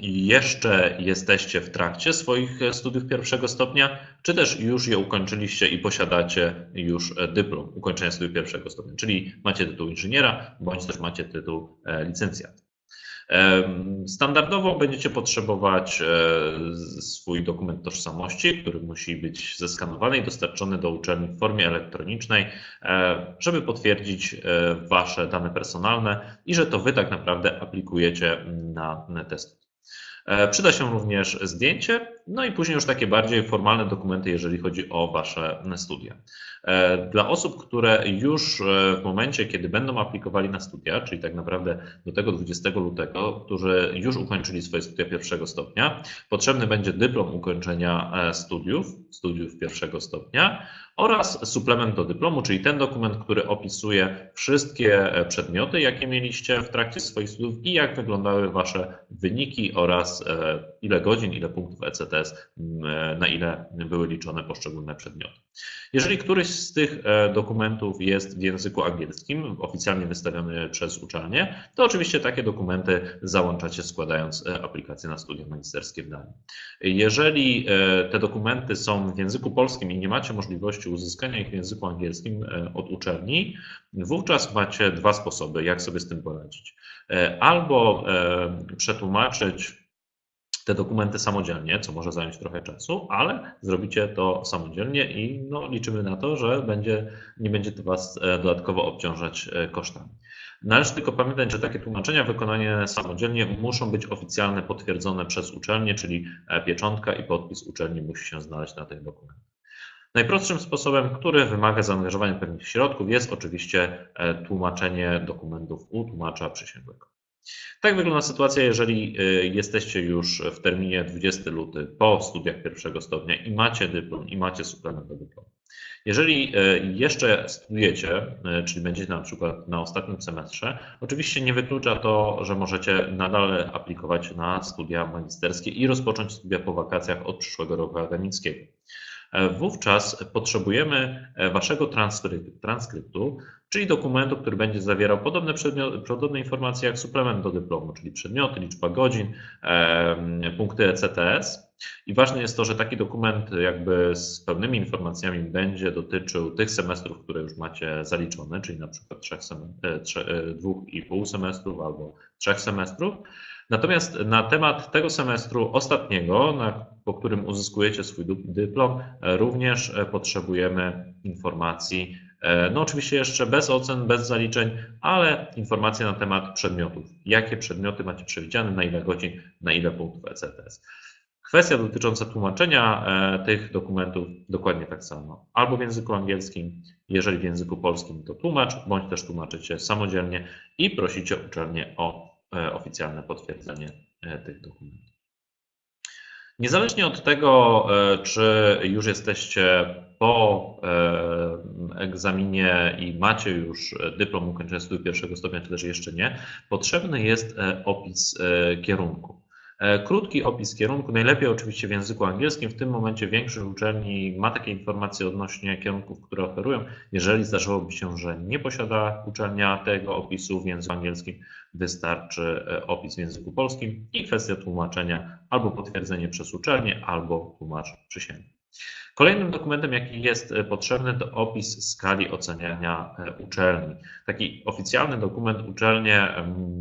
jeszcze jesteście w trakcie swoich studiów 1. stopnia, czy też już je ukończyliście i posiadacie już dyplom ukończenia studiów 1. stopnia, czyli macie tytuł inżyniera, bądź też macie tytuł licencjata. Standardowo będziecie potrzebować swój dokument tożsamości, który musi być zeskanowany i dostarczony do uczelni w formie elektronicznej, żeby potwierdzić Wasze dane personalne i że to Wy tak naprawdę aplikujecie na test. Przyda się również zdjęcie, no i później już takie bardziej formalne dokumenty, jeżeli chodzi o Wasze studia. Dla osób, które już w momencie, kiedy będą aplikowali na studia, czyli tak naprawdę do tego 20 lutego, którzy już ukończyli swoje studia 1. stopnia, potrzebny będzie dyplom ukończenia studiów 1. stopnia oraz suplement do dyplomu, czyli ten dokument, który opisuje wszystkie przedmioty, jakie mieliście w trakcie swoich studiów i jak wyglądały Wasze wyniki oraz ile godzin, ile punktów ECTS, na ile były liczone poszczególne przedmioty. Jeżeli któryś z tych dokumentów jest w języku angielskim, oficjalnie wystawiony przez uczelnię, to oczywiście takie dokumenty załączacie, składając aplikację na studia magisterskie w Danii. Jeżeli te dokumenty są w języku polskim i nie macie możliwości uzyskania ich w języku angielskim od uczelni, wówczas macie 2 sposoby, jak sobie z tym poradzić. Albo przetłumaczyć te dokumenty samodzielnie, co może zająć trochę czasu, ale zrobicie to samodzielnie i liczymy na to, że nie będzie to Was dodatkowo obciążać kosztami. Należy tylko pamiętać, że takie tłumaczenia wykonane samodzielnie muszą być oficjalnie potwierdzone przez uczelnię, czyli pieczątka i podpis uczelni musi się znaleźć na tych dokumentach. Najprostszym sposobem, który wymaga zaangażowania pewnych środków, jest oczywiście tłumaczenie dokumentów u tłumacza przysięgłego. Tak wygląda sytuacja, jeżeli jesteście już w terminie 20 luty po studiach 1. stopnia i macie dyplom i macie suplement do dyplomu. Jeżeli jeszcze studiujecie, czyli będziecie na przykład na ostatnim semestrze, oczywiście nie wyklucza to, że możecie nadal aplikować na studia magisterskie i rozpocząć studia po wakacjach od przyszłego roku akademickiego. wówczas potrzebujemy waszego transkryptu, czyli dokumentu, który będzie zawierał podobne informacje jak suplement do dyplomu, czyli przedmioty, liczba godzin, punkty ECTS. I ważne jest to, że taki dokument jakby z pełnymi informacjami będzie dotyczył tych semestrów, które już macie zaliczone, czyli na przykład 2,5 semestrów albo 3 semestrów. Natomiast na temat tego semestru ostatniego, po którym uzyskujecie swój dyplom, również potrzebujemy informacji, no oczywiście jeszcze bez ocen, bez zaliczeń, ale informacje na temat przedmiotów. Jakie przedmioty macie przewidziane, na ile godzin, na ile punktów ECTS. Kwestia dotycząca tłumaczenia tych dokumentów dokładnie tak samo. Albo w języku angielskim, jeżeli w języku polskim to tłumacz, bądź też tłumaczycie samodzielnie i prosicie uczelnię o oficjalne potwierdzenie tych dokumentów. Niezależnie od tego, czy już jesteście po egzaminie i macie już dyplom ukończenia studiów pierwszego stopnia, czy też jeszcze nie, potrzebny jest opis kierunku. Krótki opis kierunku, najlepiej oczywiście w języku angielskim. W tym momencie większość uczelni ma takie informacje odnośnie kierunków, które oferują. Jeżeli zdarzyłoby się, że nie posiada uczelnia tego opisu w języku angielskim, wystarczy opis w języku polskim i kwestia tłumaczenia albo potwierdzenie przez uczelnię, albo tłumacz przysięgny. Kolejnym dokumentem, jaki jest potrzebny, to opis skali oceniania uczelni. Taki oficjalny dokument uczelnie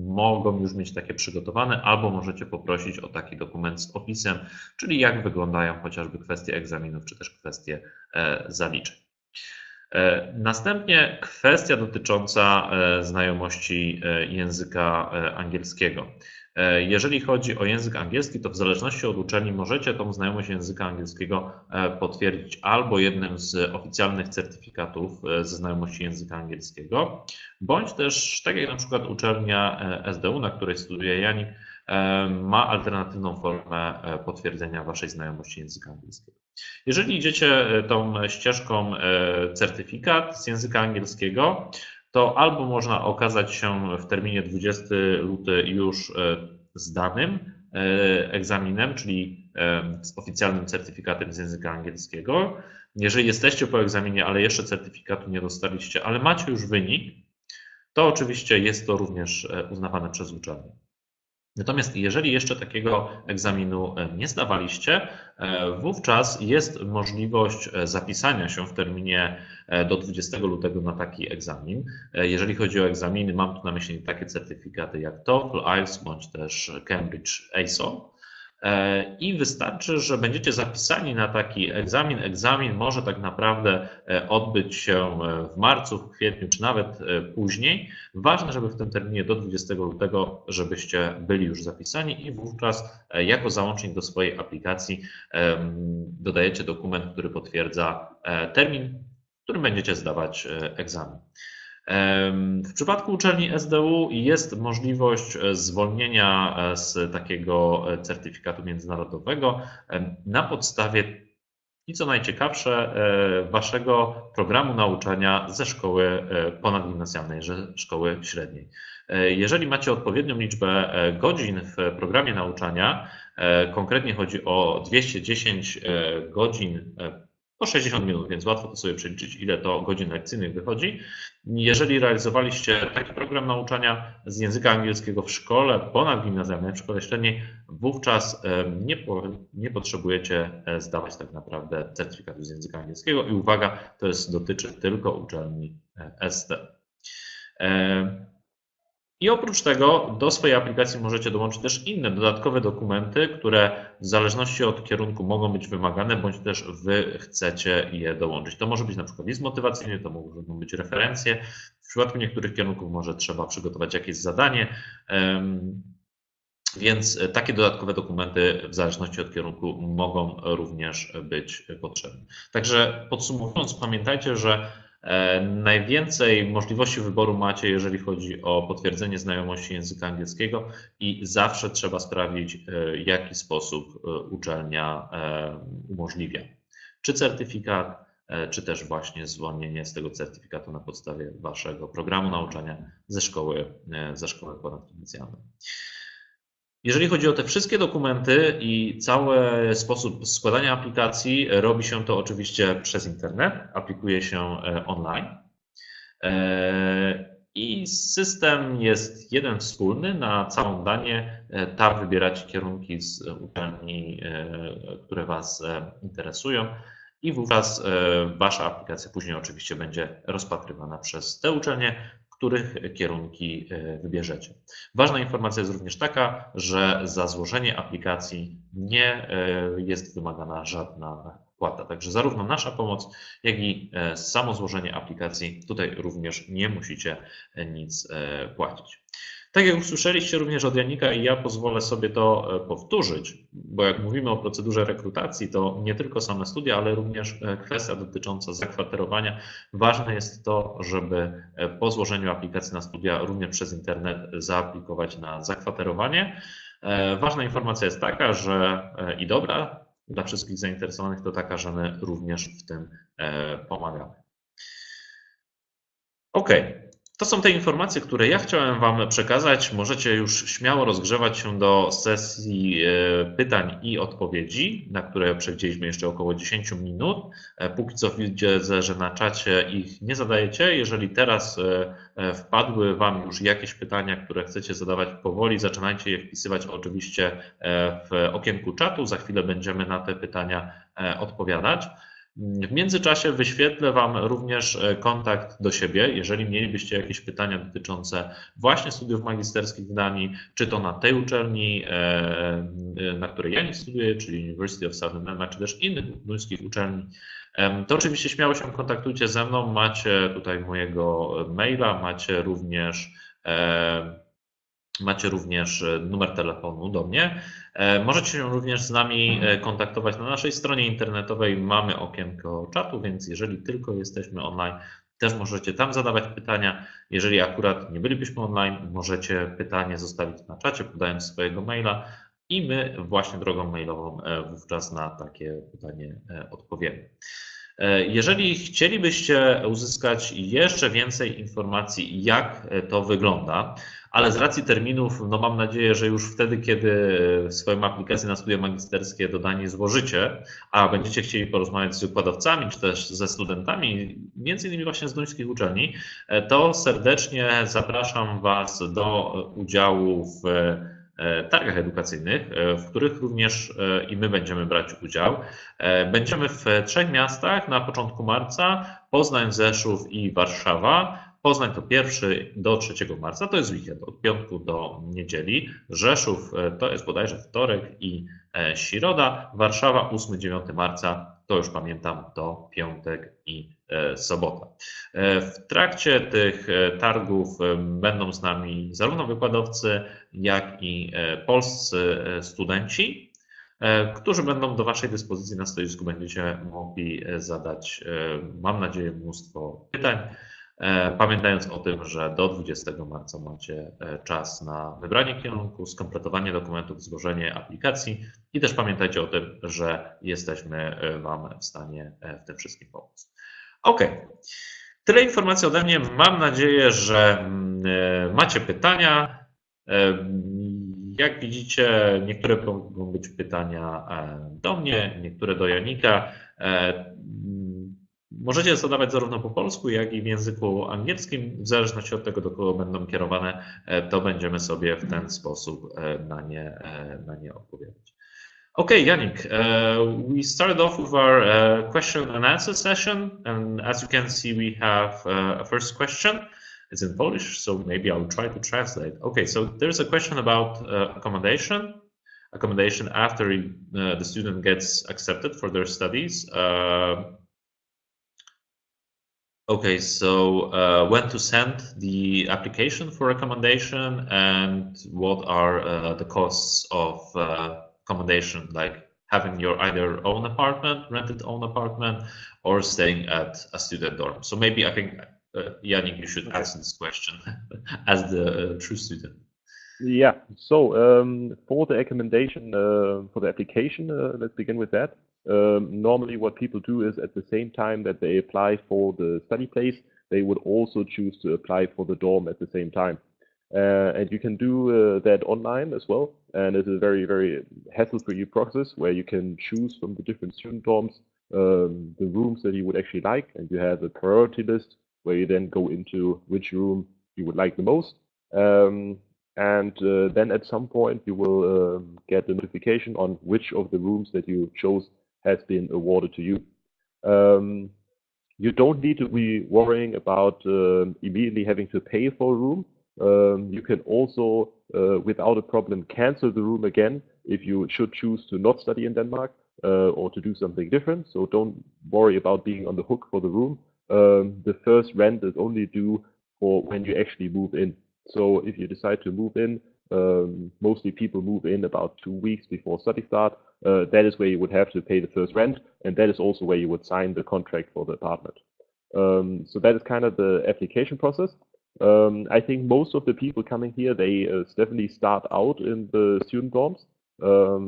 mogą już mieć takie przygotowane, albo możecie poprosić o taki dokument z opisem, czyli jak wyglądają chociażby kwestie egzaminów, czy też kwestie zaliczeń. Następnie kwestia dotycząca znajomości języka angielskiego. Jeżeli chodzi o język angielski, to w zależności od uczelni możecie tą znajomość języka angielskiego potwierdzić albo jednym z oficjalnych certyfikatów ze znajomości języka angielskiego, bądź też, tak jak na przykład uczelnia SDU, na której studiuje Janik, ma alternatywną formę potwierdzenia waszej znajomości języka angielskiego. Jeżeli idziecie tą ścieżką certyfikat z języka angielskiego, to albo można okazać się w terminie 20 luty już zdanym egzaminem, czyli z oficjalnym certyfikatem z języka angielskiego. Jeżeli jesteście po egzaminie, ale jeszcze certyfikatu nie dostaliście, ale macie już wynik, to oczywiście jest to również uznawane przez uczelnię. Natomiast jeżeli jeszcze takiego egzaminu nie zdawaliście, wówczas jest możliwość zapisania się w terminie do 20 lutego na taki egzamin. Jeżeli chodzi o egzaminy, mam tu na myśli takie certyfikaty jak TOEFL, IELTS bądź też Cambridge ASO. I wystarczy, że będziecie zapisani na taki egzamin. Egzamin może tak naprawdę odbyć się w marcu, w kwietniu, czy nawet później. Ważne, żeby w tym terminie do 20 lutego, żebyście byli już zapisani i wówczas jako załącznik do swojej aplikacji dodajecie dokument, który potwierdza termin, w którym będziecie zdawać egzamin. W przypadku uczelni SDU jest możliwość zwolnienia z takiego certyfikatu międzynarodowego na podstawie, i co najciekawsze, waszego programu nauczania ze szkoły ponadgimnazjalnej, szkoły średniej. Jeżeli macie odpowiednią liczbę godzin w programie nauczania, konkretnie chodzi o 210 godzin po 60 minut, więc łatwo to sobie przeliczyć, ile to godzin lekcyjnych wychodzi. Jeżeli realizowaliście taki program nauczania z języka angielskiego w szkole ponadgimnazjalnej, w szkole średniej, wówczas nie potrzebujecie zdawać tak naprawdę certyfikatu z języka angielskiego. I uwaga, to dotyczy tylko uczelni ST. I oprócz tego do swojej aplikacji możecie dołączyć też inne dodatkowe dokumenty, które w zależności od kierunku mogą być wymagane, bądź też wy chcecie je dołączyć. To może być na przykład list motywacyjny, to mogą być referencje. W przypadku niektórych kierunków może trzeba przygotować jakieś zadanie, więc takie dodatkowe dokumenty w zależności od kierunku mogą również być potrzebne. Także podsumowując, pamiętajcie, że najwięcej możliwości wyboru macie, jeżeli chodzi o potwierdzenie znajomości języka angielskiego i zawsze trzeba sprawdzić, w jaki sposób uczelnia umożliwia. Czy certyfikat, czy też właśnie zwolnienie z tego certyfikatu na podstawie waszego programu nauczania ze szkoły ponadgimnazjalnej. Jeżeli chodzi o te wszystkie dokumenty i cały sposób składania aplikacji, robi się to oczywiście przez internet, aplikuje się online. I system jest jeden wspólny na całą Danię. Tam wybieracie kierunki z uczelni, które Was interesują i wówczas Wasza aplikacja później oczywiście będzie rozpatrywana przez te uczelnie, których kierunki wybierzecie. Ważna informacja jest również taka, że za złożenie aplikacji nie jest wymagana żadna płata. Także zarówno nasza pomoc, jak i samo złożenie aplikacji, tutaj również nie musicie nic płacić. Tak jak usłyszeliście również od Janika i ja pozwolę sobie to powtórzyć, bo jak mówimy o procedurze rekrutacji, to nie tylko same studia, ale również kwestia dotycząca zakwaterowania. Ważne jest to, żeby po złożeniu aplikacji na studia również przez internet zaaplikować na zakwaterowanie. Ważna informacja jest taka, że i dobra dla wszystkich zainteresowanych to taka, że my również w tym pomagamy. OK. To są te informacje, które ja chciałem Wam przekazać. Możecie już śmiało rozgrzewać się do sesji pytań i odpowiedzi, na które przewidzieliśmy jeszcze około 10 minut. Póki co widzę, że na czacie ich nie zadajecie. Jeżeli teraz wpadły Wam już jakieś pytania, które chcecie zadawać powoli, zaczynajcie je wpisywać oczywiście w okienku czatu. Za chwilę będziemy na te pytania odpowiadać. W międzyczasie wyświetlę Wam również kontakt do siebie, jeżeli mielibyście jakieś pytania dotyczące właśnie studiów magisterskich w Danii, czy to na tej uczelni, na której ja nie studiuję, czyli University of Southern Denmark, czy też innych duńskich uczelni, to oczywiście śmiało się kontaktujcie ze mną. Macie tutaj mojego maila, macie również numer telefonu do mnie. Możecie się również z nami kontaktować na naszej stronie internetowej. Mamy okienko czatu, więc jeżeli tylko jesteśmy online, też możecie tam zadawać pytania. Jeżeli akurat nie bylibyśmy online, możecie pytanie zostawić na czacie, podając swojego maila i my właśnie drogą mailową wówczas na takie pytanie odpowiemy. Jeżeli chcielibyście uzyskać jeszcze więcej informacji, jak to wygląda, ale z racji terminów, no mam nadzieję, że już wtedy, kiedy swoją aplikację na studia magisterskie do Danii złożycie, a będziecie chcieli porozmawiać z wykładowcami, czy też ze studentami, między innymi właśnie z duńskich uczelni, to serdecznie zapraszam Was do udziału w targach edukacyjnych, w których również i my będziemy brać udział. Będziemy w 3 miastach na początku marca: Poznań, Rzeszów i Warszawa. Poznań to 1 do 3 marca, to jest weekend, od piątku do niedzieli. Rzeszów to jest bodajże wtorek i środa. Warszawa 8-9 marca, to już pamiętam, to piątek i sobota. W trakcie tych targów będą z nami zarówno wykładowcy, jak i polscy studenci, którzy będą do Waszej dyspozycji na stoisku. Będziecie mogli zadać, mam nadzieję, mnóstwo pytań. Pamiętając o tym, że do 20 marca macie czas na wybranie kierunku, skompletowanie dokumentów, złożenie aplikacji i też pamiętajcie o tym, że jesteśmy Wam w stanie w tym wszystkim pomóc. OK. Tyle informacji ode mnie. Mam nadzieję, że macie pytania. Jak widzicie, niektóre mogą być pytania do mnie, niektóre do Janika. Możecie zadawać zarówno po polsku, jak i w języku angielskim. W zależności od tego, do kogo będą kierowane, to będziemy sobie w ten sposób na nie odpowiadać. Okay, Yannick, we started off with our question and answer session, and as you can see, we have a first question. It's in Polish, so maybe I'll try to translate. Okay, so there's a question about accommodation after the student gets accepted for their studies. Okay, so when to send the application for accommodation and what are the costs of accommodation, like having your either own apartment, rented own apartment, or staying at a student dorm. So maybe I think, Yannick, you should answer this question as the true student. Yeah, so for the accommodation, for the application, let's begin with that. Normally what people do is at the same time that they apply for the study place, they would also choose to apply for the dorm at the same time. And you can do that online as well. And it's a very, very hassle-free process where you can choose from the different student dorms the rooms that you would actually like. And you have a priority list where you then go into which room you would like the most. Then at some point you will get a notification on which of the rooms that you chose has been awarded to you. You don't need to be worrying about immediately having to pay for a room. You can also, without a problem, cancel the room again if you should choose to not study in Denmark or to do something different. So don't worry about being on the hook for the room. The first rent is only due for when you actually move in. So if you decide to move in, mostly people move in about 2 weeks before study start. That is where you would have to pay the first rent, and that is also where you would sign the contract for the apartment. So that is kind of the application process. I think most of the people coming here, they definitely start out in the student dorms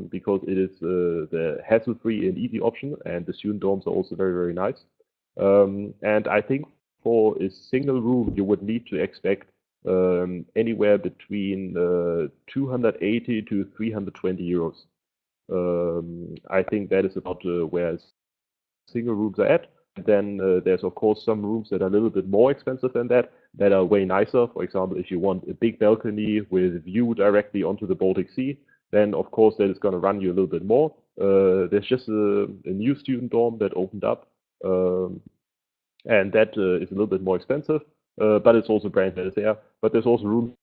because it is the hassle-free and easy option, and the student dorms are also very, very nice. And I think for a single room, you would need to expect anywhere between 280 to 320 euros. I think that is about where single rooms are at. And then there's of course some rooms that are a little bit more expensive than that are way nicer. For example, if you want a big balcony with view directly onto the Baltic Sea, then of course that is going to run you a little bit more. There's just a new student dorm that opened up, and that is a little bit more expensive, but it's also brand that is there. But there's also rooms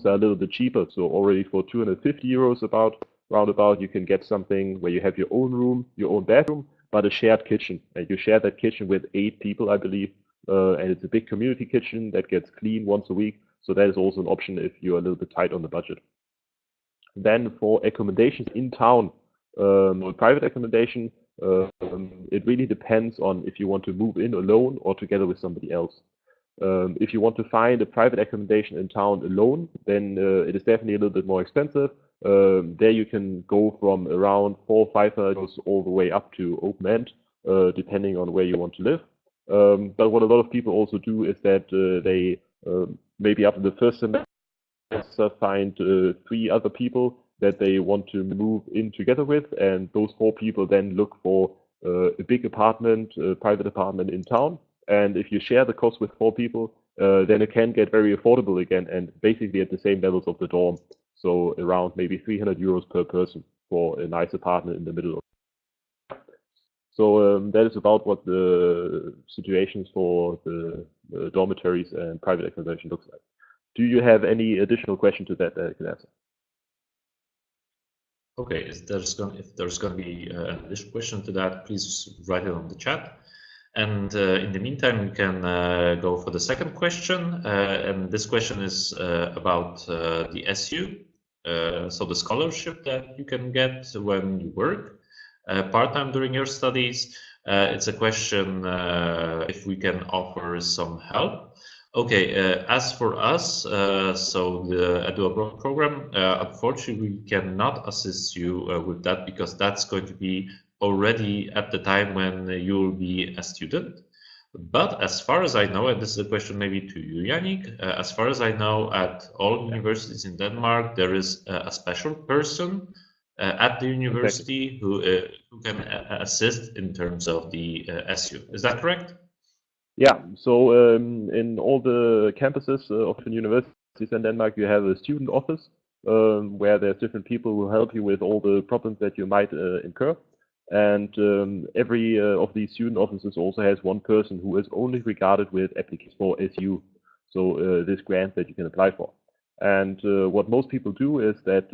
that are a little bit cheaper. So already for 250 euros roundabout, you can get something where you have your own room, your own bathroom, but a shared kitchen. And you share that kitchen with 8 people, I believe. And it's a big community kitchen that gets cleaned once a week. So that is also an option if you're a little bit tight on the budget. Then for accommodations in town, private accommodation, it really depends on if you want to move in alone or together with somebody else. If you want to find a private accommodation in town alone, then it is definitely a little bit more expensive. There you can go from around 400 or 500 euros all the way up to open end, depending on where you want to live. But what a lot of people also do is that they maybe after the first semester find 3 other people that they want to move in together with, and those 4 people then look for a big apartment, a private apartment in town. And if you share the cost with 4 people, then it can get very affordable again, and basically at the same levels of the dorm. So around maybe 300 euros per person for a nice apartment in the middle. So that is about what the situations for the dormitories and private accommodation looks like. Do you have any additional question to that I can answer? Okay, if there's going to be an additional question to that, please write it on the chat. And in the meantime, we can go for the second question. And this question is about the SU, so the scholarship that you can get when you work part-time during your studies. It's a question if we can offer some help. Okay, as for us, so the eduABROAD program, unfortunately, we cannot assist you with that because that's going to be already at the time when you will be a student. But as far as I know, and this is a question maybe to you, Yannick, as far as I know, at all universities in Denmark, there is a special person at the university who can assist in terms of the SU. Is that correct? Yeah, so in all the campuses of the universities in Denmark, you have a student office where there's different people who help you with all the problems that you might incur. And every of these student offices also has one person who is only regarded with applications for SU, so this grant that you can apply for. And what most people do is that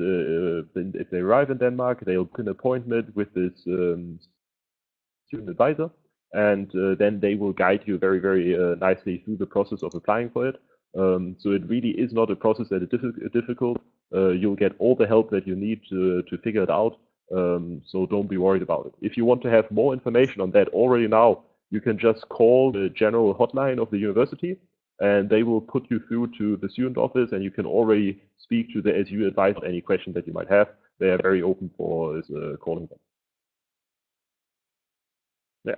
if they arrive in Denmark, they'll book an appointment with this student advisor, and then they will guide you very, very nicely through the process of applying for it. So it really is not a process that is difficult. You'll get all the help that you need to figure it out. So don't be worried about it. If you want to have more information on that already now, you can just call the general hotline of the university, and they will put you through to the student office, and you can already speak to the SU advisor any question that you might have. They are very open for calling them. Yeah.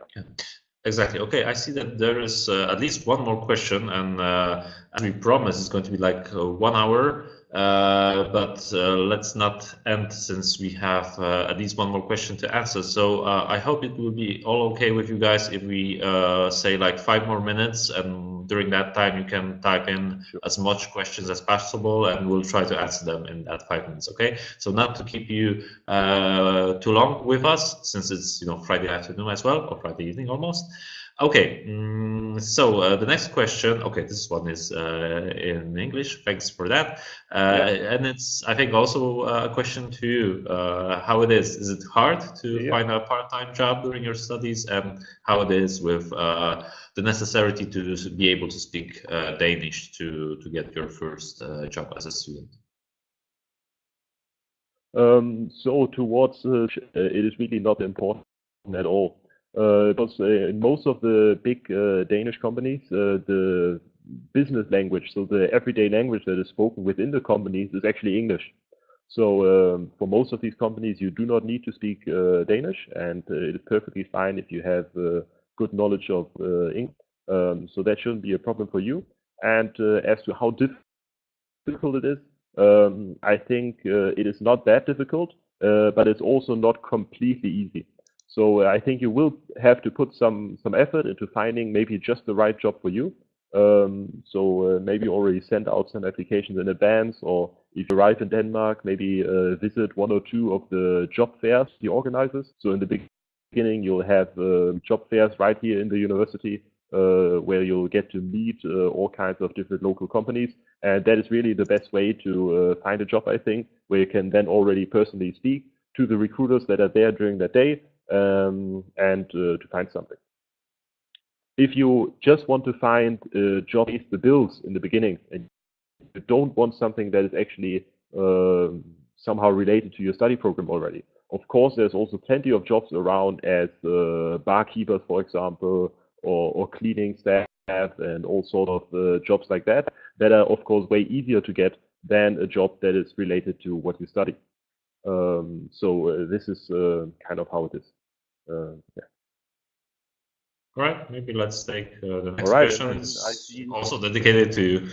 Exactly. Okay, I see that there is at least one more question, and as we promised, it's going to be like 1 hour. But let's not end since we have at least one more question to answer. So I hope it will be all okay with you guys if we say like 5 more minutes, and during that time you can type in as much questions as possible, and we'll try to answer them in that 5 minutes. Okay. So not to keep you too long with us, since it's Friday afternoon as well, or Friday evening almost. Okay, so the next question, okay, this one is in English, thanks for that. And it's, I think, also a question to you, how it is. Is it hard to find a part-time job during your studies, and how it is with the necessity to be able to speak Danish to get your first job as a student? So towards it is really not important at all. Because in most of the big Danish companies, the business language, so the everyday language that is spoken within the companies, is actually English. So for most of these companies, you do not need to speak Danish, and it is perfectly fine if you have good knowledge of English. So that shouldn't be a problem for you. And as to how difficult it is, I think it is not that difficult, but it's also not completely easy. So I think you will have to put some effort into finding maybe just the right job for you. So maybe already send out some applications in advance, or if you arrive in Denmark, maybe visit 1 or 2 of the job fairs he organizes. So in the beginning, you'll have job fairs right here in the university, where you'll get to meet all kinds of different local companies. And that is really the best way to find a job, I think, where you can then already personally speak to the recruiters that are there during that day, and to find something. If you just want to find a job to pay the bills in the beginning, and you don't want something that is actually somehow related to your study program already, of course, there's also plenty of jobs around as barkeepers, for example, or cleaning staff, and all sort of jobs like that are, of course, way easier to get than a job that is related to what you study. So this is kind of how it is. Yeah. All right, maybe let's take the next question. It's also dedicated to you.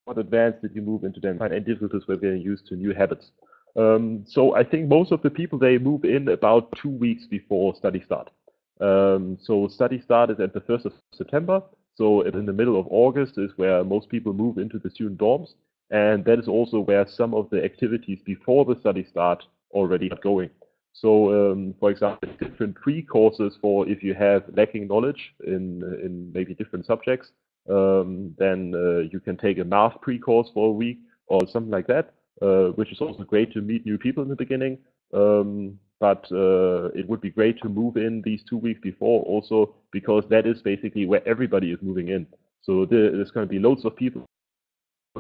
What advanced did you move into Denmark, and difficulties with getting used to new habits? So I think most of the people, they move in about 2 weeks before study start. So study start is at the 1st of September. So in the middle of August is where most people move into the student dorms. And that is also where some of the activities before the study start already are going. So, for example, different pre-courses for if you have lacking knowledge in maybe different subjects, then you can take a math pre-course for a week or something like that, which is also great to meet new people in the beginning. But it would be great to move in these 2 weeks before also, because that is basically where everybody is moving in. So there's going to be loads of people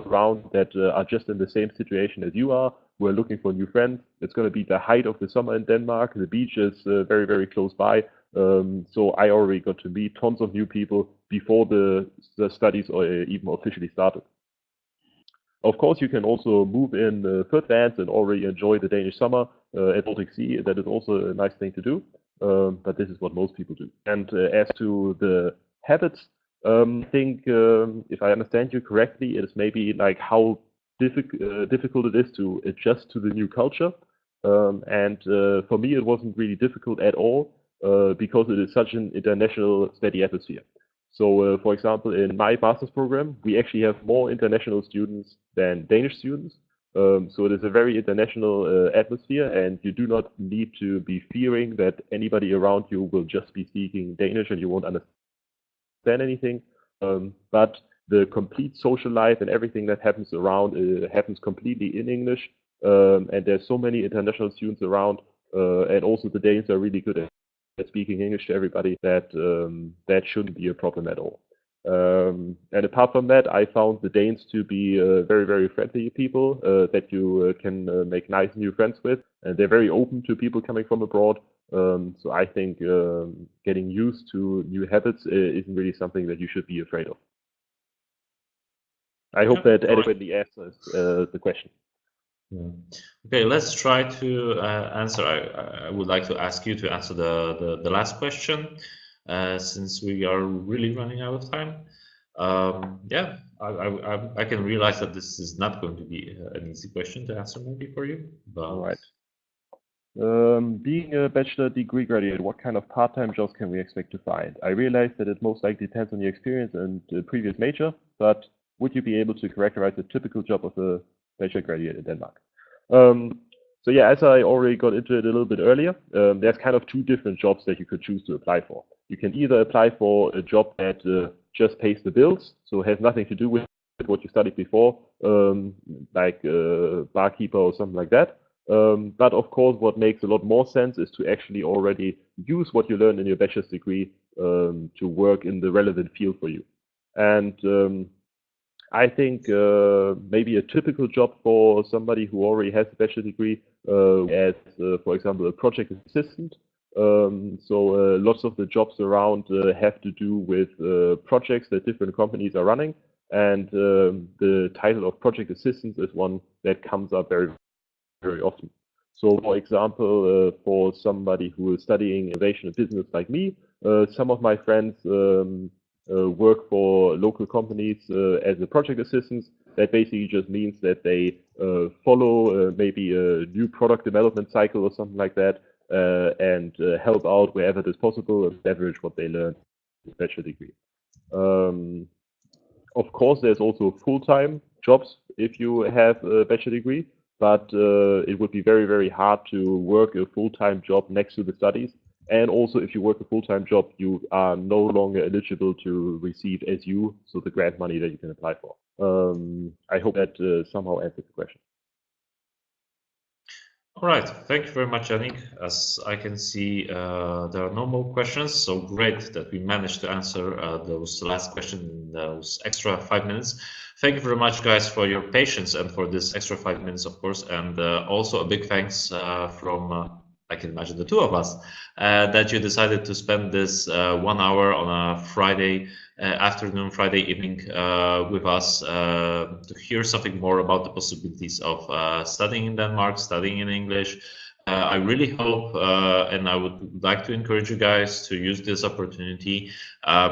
around that are just in the same situation as you are. We're looking for new friends. It's going to be the height of the summer in Denmark. The beach is very, very close by. So I already got to meet tons of new people before the studies or even officially started. Of course, you can also move in further advance and already enjoy the Danish summer at Baltic Sea. That is also a nice thing to do. But this is what most people do. And as to the habits, I think if I understand you correctly, it is maybe like how difficult it is to adjust to the new culture. And for me, it wasn't really difficult at all because it is such an international, steady atmosphere. So, for example, in my master's program, we actually have more international students than Danish students. So it is a very international atmosphere, and you do not need to be fearing that anybody around you will just be speaking Danish and you won't understand anything. But the complete social life and everything that happens around happens completely in English. And there's so many international students around, and also the Danes are really good at speaking English to everybody that that shouldn't be a problem at all. And apart from that, I found the Danes to be very, very friendly people that you can make nice new friends with, and they're very open to people coming from abroad. So I think getting used to new habits isn't really something that you should be afraid of. I hope that adequately answers the question. Yeah. Okay, let's try to answer. I would like to ask you to answer the last question, since we are really running out of time. Yeah, I can realize that this is not going to be an easy question to answer maybe for you. But... All right. Being a bachelor degree graduate, what kind of part-time jobs can we expect to find? I realize that it most likely depends on your experience and previous major, but would you be able to characterize the typical job of a bachelor graduate in Denmark? So yeah, as I already got into it a little bit earlier, there's kind of two different jobs that you could choose to apply for. You can either apply for a job that just pays the bills, so has nothing to do with what you studied before, like barkeeper or something like that. But of course, what makes a lot more sense is to actually already use what you learned in your bachelor's degree to work in the relevant field for you. And I think maybe a typical job for somebody who already has a bachelor degree as, for example, a project assistant. So lots of the jobs around have to do with projects that different companies are running. And the title of project assistant is one that comes up very, very often. So, for example, for somebody who is studying innovation and business like me, some of my friends work for local companies as a project assistants. That basically just means that they follow maybe a new product development cycle or something like that, and help out wherever it is possible and leverage what they learned in the bachelor degree. Of course, there's also full-time jobs if you have a bachelor degree, but it would be very, very hard to work a full-time job next to the studies. And also, if you work a full-time job, you are no longer eligible to receive SDU, so the grant money that you can apply for. I hope that somehow answers the question. All right, thank you very much, Yannick. As I can see, there are no more questions, so great that we managed to answer those last questions in those extra 5 minutes. Thank you very much, guys, for your patience and for this extra 5 minutes, of course, and also a big thanks from, I can imagine, the two of us, that you decided to spend this 1 hour on a Friday afternoon, Friday evening with us to hear something more about the possibilities of studying in Denmark, studying in English. I really hope, and I would like to encourage you guys to use this opportunity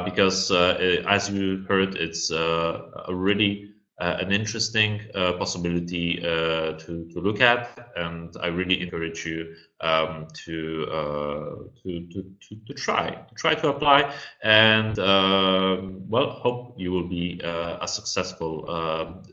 because, as you heard, it's a really an interesting possibility to look at, and I really encourage you to try to apply, and well, hope you will be a successful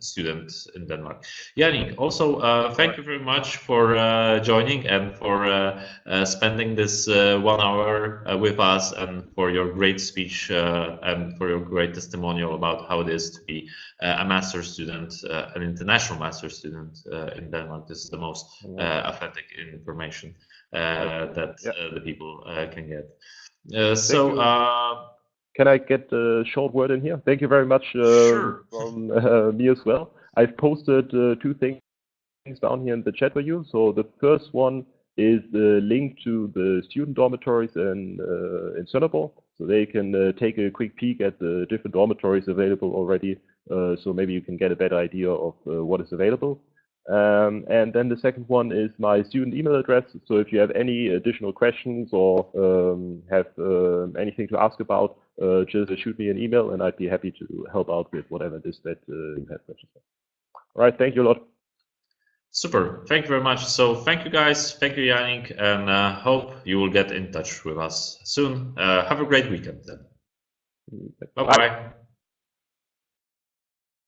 student in Denmark. Yannick, also thank you very much for joining and for spending this 1 hour with us, and for your great speech and for your great testimonial about how it is to be a master's student, an international master's student in Denmark. This is the most authentic information that the people can get. Can I get a short word in here? Thank you very much from me as well. I've posted 2 things down here in the chat for you. So the first one is the link to the student dormitories in Sønderborg, so they can take a quick peek at the different dormitories available already. So maybe you can get a better idea of what is available. And then the second one is my student email address. So if you have any additional questions or have anything to ask about, just shoot me an email and I'd be happy to help out with whatever it is that you have questions for. All right, thank you a lot. Super, thank you very much. So thank you guys, thank you Yannick, and hope you will get in touch with us soon. Have a great weekend then. Bye-bye.